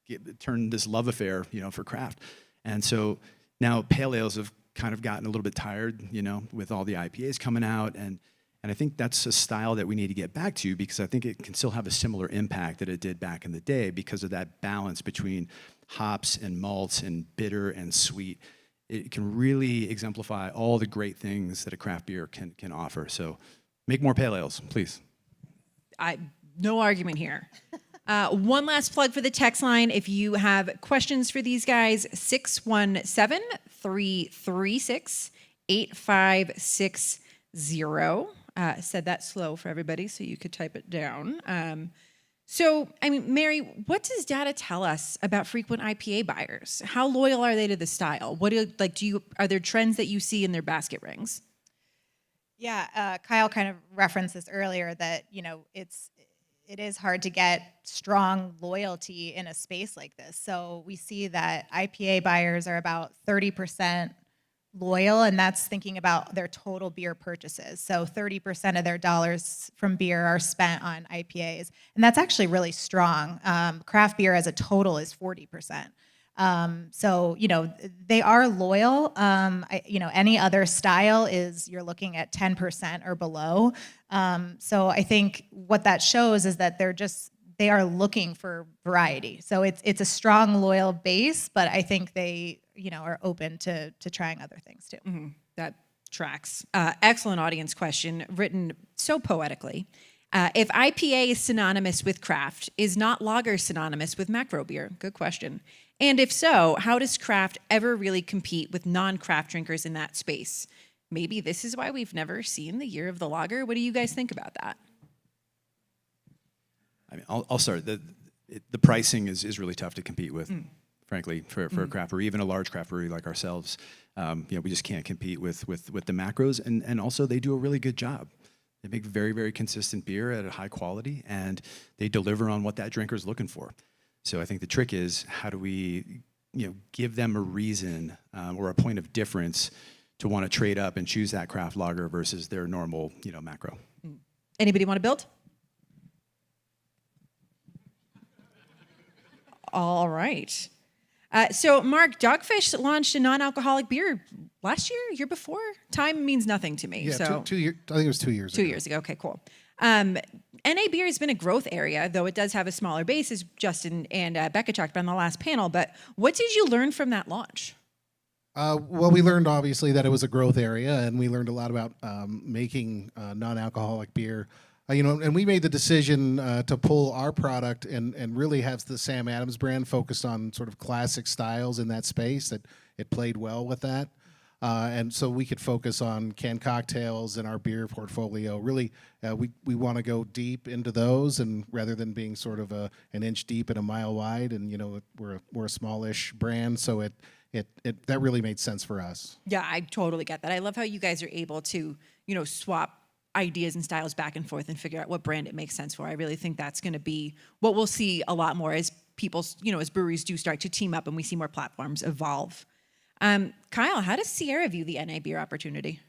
it turned this love affair for craft. And so now pale ales have kind of gotten a little bit tired, with all the IPAs coming out, and I think that's a style that we need to get back to because I think it can still have a similar impact that it did back in the day because of that balance between hops and malts and bitter and sweet. It can really exemplify all the great things that a craft beer can offer. So make more pale ales, please.
No argument here. One last plug for the text line. If you have questions for these guys, 617-336-8560. Said that slow for everybody so you could type it down. Mary, what does data tell us about frequent IPA buyers? How loyal are they to the style? Are there trends that you see in their basket rings?
Yeah, Kyle kind of referenced this earlier that, it is hard to get strong loyalty in a space like this. So we see that IPA buyers are about 30% loyal, and that's thinking about their total beer purchases. So 30% of their dollars from beer are spent on IPAs, and that's actually really strong. Craft beer as a total is 40%. So they are loyal. Any other style is you're looking at 10% or below. So I think what that shows is that they are looking for variety. So it's a strong, loyal base, but I think they are open to trying other things too.
Mm-hmm. That tracks. Excellent audience question, written so poetically. If IPA is synonymous with craft, is not lager synonymous with macro beer? Good question. And if so, how does craft ever really compete with non-craft drinkers in that space? Maybe this is why we've never seen the year of the lager. What do you guys think about that?
I mean, I'll start. The pricing is really tough to compete with, frankly, for a craft brewery, even a large craft brewery like ourselves. We just can't compete with the macros, and also they do a really good job. They make very, very consistent beer at a high quality, and they deliver on what that drinker is looking for. So I think the trick is how do we, give them a reason or a point of difference to want to trade up and choose that craft lager versus their normal, macro.
Anybody want to build? All right. So, Mark, Dogfish launched a non-alcoholic beer last year before? Time means nothing to me.
Yeah,
so
2 years. I think it was 2 years ago.
2 years ago. Okay, cool. NA beer has been a growth area, though it does have a smaller base, as Justin and Becca talked about on the last panel. But what did you learn from that launch?
Well, we learned obviously that it was a growth area, and we learned a lot about making non-alcoholic beer. And we made the decision to pull our product and really have the Sam Adams brand focused on sort of classic styles in that space. That it played well with that, and so we could focus on canned cocktails in our beer portfolio. Really, we want to go deep into those, and rather than being sort of an inch deep and a mile wide, and we're a smallish brand, so that really made sense for us.
Yeah, I totally get that. I love how you guys are able to, swap ideas and styles back and forth and figure out what brand it makes sense for. I really think that's going to be what we'll see a lot more as people, as breweries do start to team up and we see more platforms evolve. Kyle, how does Sierra view the NA beer opportunity?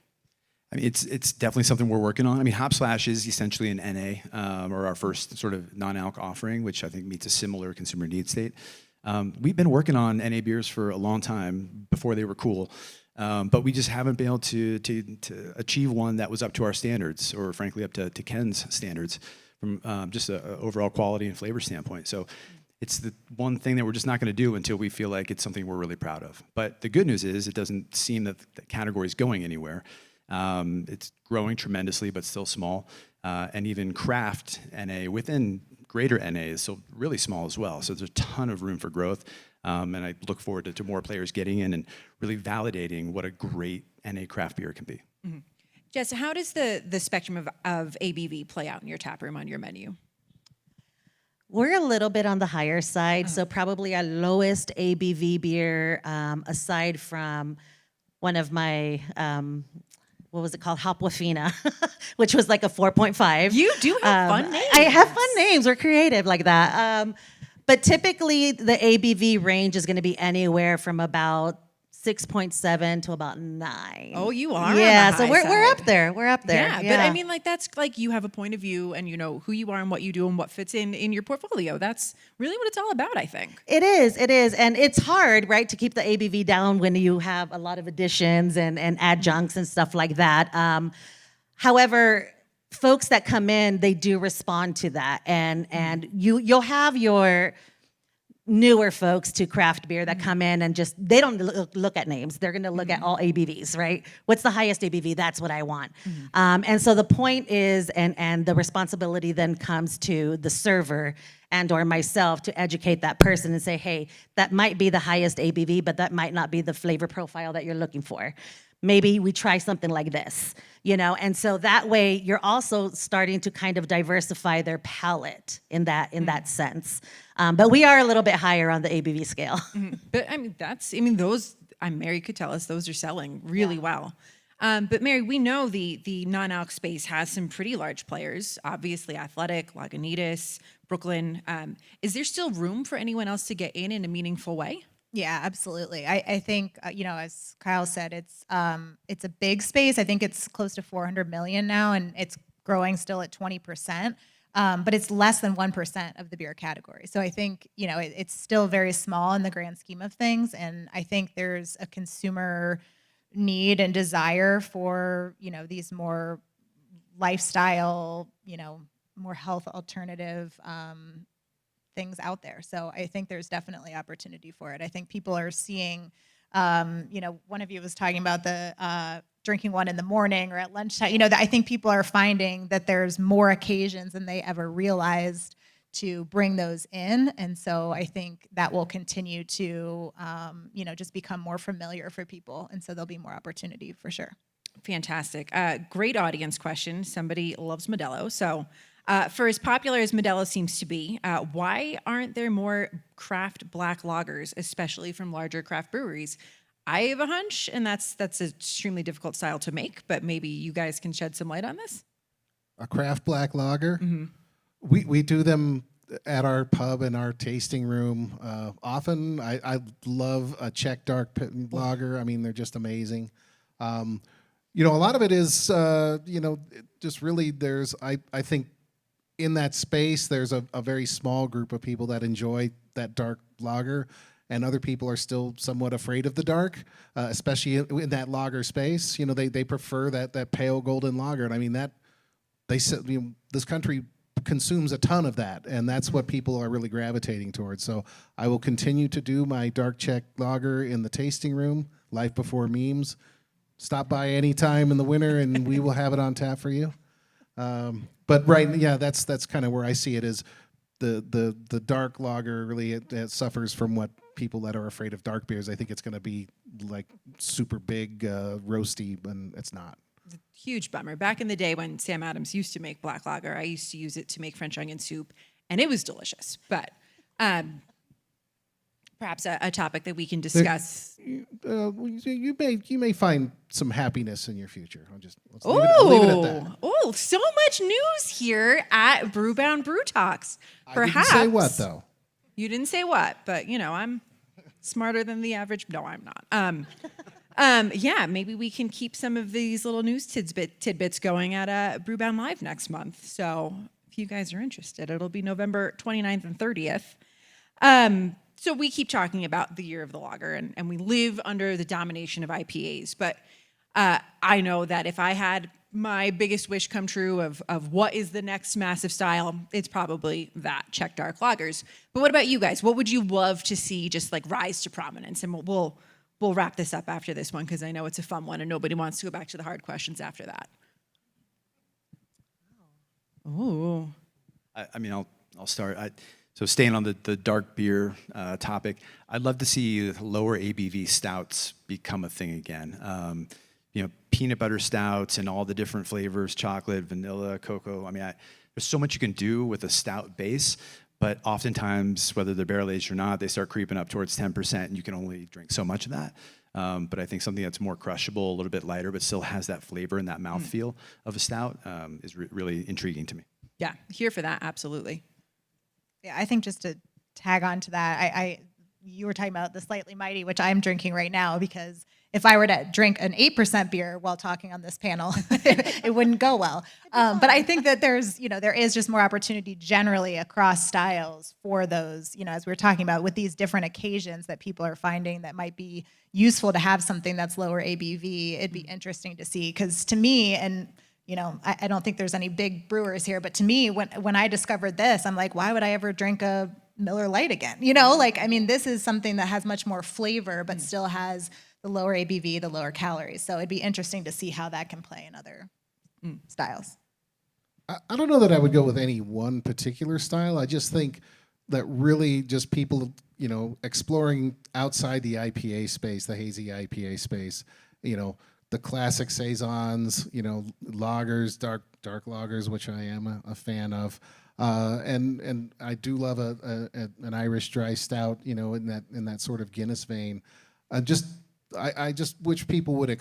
I mean, it's definitely something we're working on. I mean, Hop Slash is essentially an NA, or our first sort of non-alc offering, which I think meets a similar consumer need state. We've been working on NA beers for a long time before they were cool, but we just haven't been able to achieve one that was up to our standards, or frankly up to Ken's standards, from just a overall quality and flavor standpoint. So it's the one thing that we're just not going to do until we feel like it's something we're really proud of. But the good news is it doesn't seem that the category is going anywhere. It's growing tremendously, but still small. And even craft NA within greater NA is still really small as well. So there's a ton of room for growth. And I look forward to more players getting in and really validating what a great NA craft beer can be.
Mm-hmm. Jess, how does the spectrum of ABV play out in your tap room on your menu?
We're a little bit on the higher side, so probably our lowest ABV beer, aside from one of my, what was it called? Hopwafina, which was like a 4.5.
You do have fun names.
I have fun names. We're creative like that. But typically, the ABV range is going to be anywhere from about 6.7 to about 9.
Oh, you are.
Yeah,
on the
so
high
we're
side.
up there. We're up there.
Yeah, but I mean, like, that's like you have a point of view and you know who you are and what you do and what fits in your portfolio. That's really what it's all about, I think.
It is, and it's hard, right, to keep the ABV down when you have a lot of additions and adjuncts and stuff like that. However, folks that come in, they do respond to that, and you'll have your newer folks to craft beer that come in and just, they don't look at names. They're going to look at all ABVs, right? What's the highest ABV? That's what I want. And so the point is, and the responsibility then comes to the server and or myself to educate that person and say, hey, that might be the highest ABV, but that might not be the flavor profile that you're looking for. Maybe we try something like this, you know? And so that way you're also starting to kind of diversify their palate in that sense. But we are a little bit higher on the ABV scale.
But I mean, those, Mary could tell us, those are selling really well. But Mary, we know the non-alc space has some pretty large players, obviously Athletic, Lagunitas, Brooklyn. Is there still room for anyone else to get in a meaningful way?
Yeah, absolutely. I think, as Kyle said, it's a big space. I think it's close to 400 million now, and it's growing still at 20%. But it's less than 1% of the beer category. So I think, it's still very small in the grand scheme of things. And I think there's a consumer need and desire for, these more lifestyle, more health alternative things out there. So I think there's definitely opportunity for it. I think people are seeing, one of you was talking about the drinking one in the morning or at lunchtime. I think people are finding that there's more occasions than they ever realized to bring those in. And so I think that will continue to, just become more familiar for people. And so there'll be more opportunity for sure.
Fantastic. Great audience question. Somebody loves Modelo. So for as popular as Modelo seems to be, why aren't there more craft black lagers, especially from larger craft breweries? I have a hunch, and that's an extremely difficult style to make, but maybe you guys can shed some light on this.
A craft black lager? We do them at our pub and our tasting room often. I love a Czech dark lager. I mean, they're just amazing. A lot of it is, just really I think in that space, there's a very small group of people that enjoy that dark lager, and other people are still somewhat afraid of the dark, especially in that lager space. They prefer that pale golden lager, and I mean this country consumes a ton of that, and that's what people are really gravitating towards. So I will continue to do my dark Czech lager in the tasting room, life before memes. Stop by any time in the winter, and we will have it on tap for you. But that's kind of where I see it is the dark lager really it suffers from what people that are afraid of dark beers. I think it's going to be like super big roasty, and it's not.
Huge bummer. Back in the day when Sam Adams used to make black lager, I used to use it to make French onion soup, and it was delicious. But perhaps a topic that we can discuss.
You may find some happiness in your future. I'll leave it at that.
Oh, so much news here at Brewbound Brew Talks. Perhaps.
I didn't say what, though.
You didn't say what, but I'm smarter than the average. No, I'm not. Yeah, maybe we can keep some of these little news tidbits going at Brewbound Live next month. So if you guys are interested, it'll be November 29th and 30th. So we keep talking about the year of the lager, and we live under the domination of IPAs. But I know that if I had my biggest wish come true of what is the next massive style, it's probably that Czech dark lagers. But what about you guys? What would you love to see just like rise to prominence? And we'll wrap this up after this one because I know it's a fun one and nobody wants to go back to the hard questions after that. Ooh.
I mean, I'll start. So staying on the dark beer topic, I'd love to see lower ABV stouts become a thing again. Peanut butter stouts and all the different flavors, chocolate, vanilla, cocoa. I mean, there's so much you can do with a stout base, but oftentimes, whether they're barrel aged or not, they start creeping up towards 10%, and you can only drink so much of that. But I think something that's more crushable, a little bit lighter, but still has that flavor and that mouthfeel of a stout is really intriguing to me.
Yeah, here for that, absolutely.
Yeah, I think just to tag on to that, you were talking about the Slightly Mighty, which I'm drinking right now, because if I were to drink an 8% beer while talking on this panel, it wouldn't go well. But I think that there is just more opportunity generally across styles for those, as we were talking about with these different occasions that people are finding that might be useful to have something that's lower ABV. It'd be interesting to see, because to me, and I don't think there's any big brewers here, but to me, when I discovered this, I'm like, why would I ever drink a Miller Lite again? This is something that has much more flavor, but still has the lower ABV, the lower calories. So it'd be interesting to see how that can play in other styles.
I don't know that I would go with any one particular style. I just think that really just people, exploring outside the IPA space, the hazy IPA space, the classic saisons, lagers, dark lagers, which I am a fan of, and I do love an Irish dry stout, in that sort of Guinness vein. I just wish people would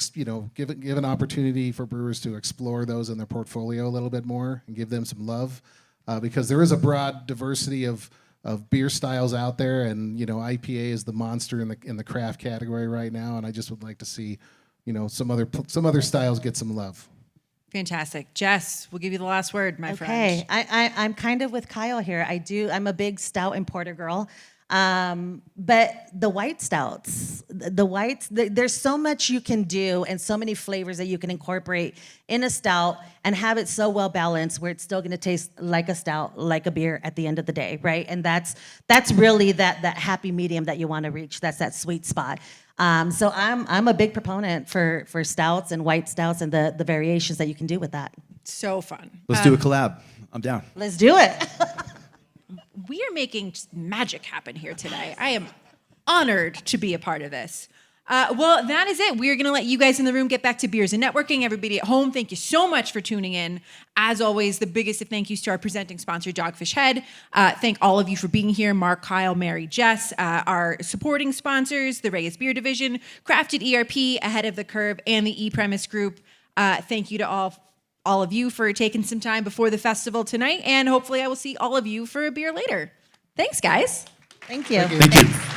give an opportunity for brewers to explore those in their portfolio a little bit more and give them some love, because there is a broad diversity of beer styles out there, and IPA is the monster in the craft category right now, and I just would like to see some other styles get some love.
Fantastic. Jess, we'll give you the last word, my friend.
Okay, I'm kind of with Kyle here. I'm a big stout importer girl. But the white stouts, there's so much you can do and so many flavors that you can incorporate in a stout and have it so well balanced where it's still going to taste like a stout, like a beer at the end of the day, right? And that's really that happy medium that you want to reach. That's that sweet spot. So I'm a big proponent for stouts and white stouts and the variations that you can do with that.
So fun.
Let's do a collab. I'm down.
Let's do it.
We are making magic happen here today. I am honored to be a part of this. Well, that is it. We are going to let you guys in the room get back to beers and networking. Everybody at home, thank you so much for tuning in. As always, the biggest of thank yous to our presenting sponsor, Dogfish Head. Thank all of you for being here. Mark, Kyle, Mary, Jess, our supporting sponsors, the Reyes Beer Division, Crafted ERP, Ahead of the Curve, and the E-Premise Group. Thank you to all of you for taking some time before the festival tonight, and hopefully I will see all of you for a beer later. Thanks, guys.
Thank you.
Thank you.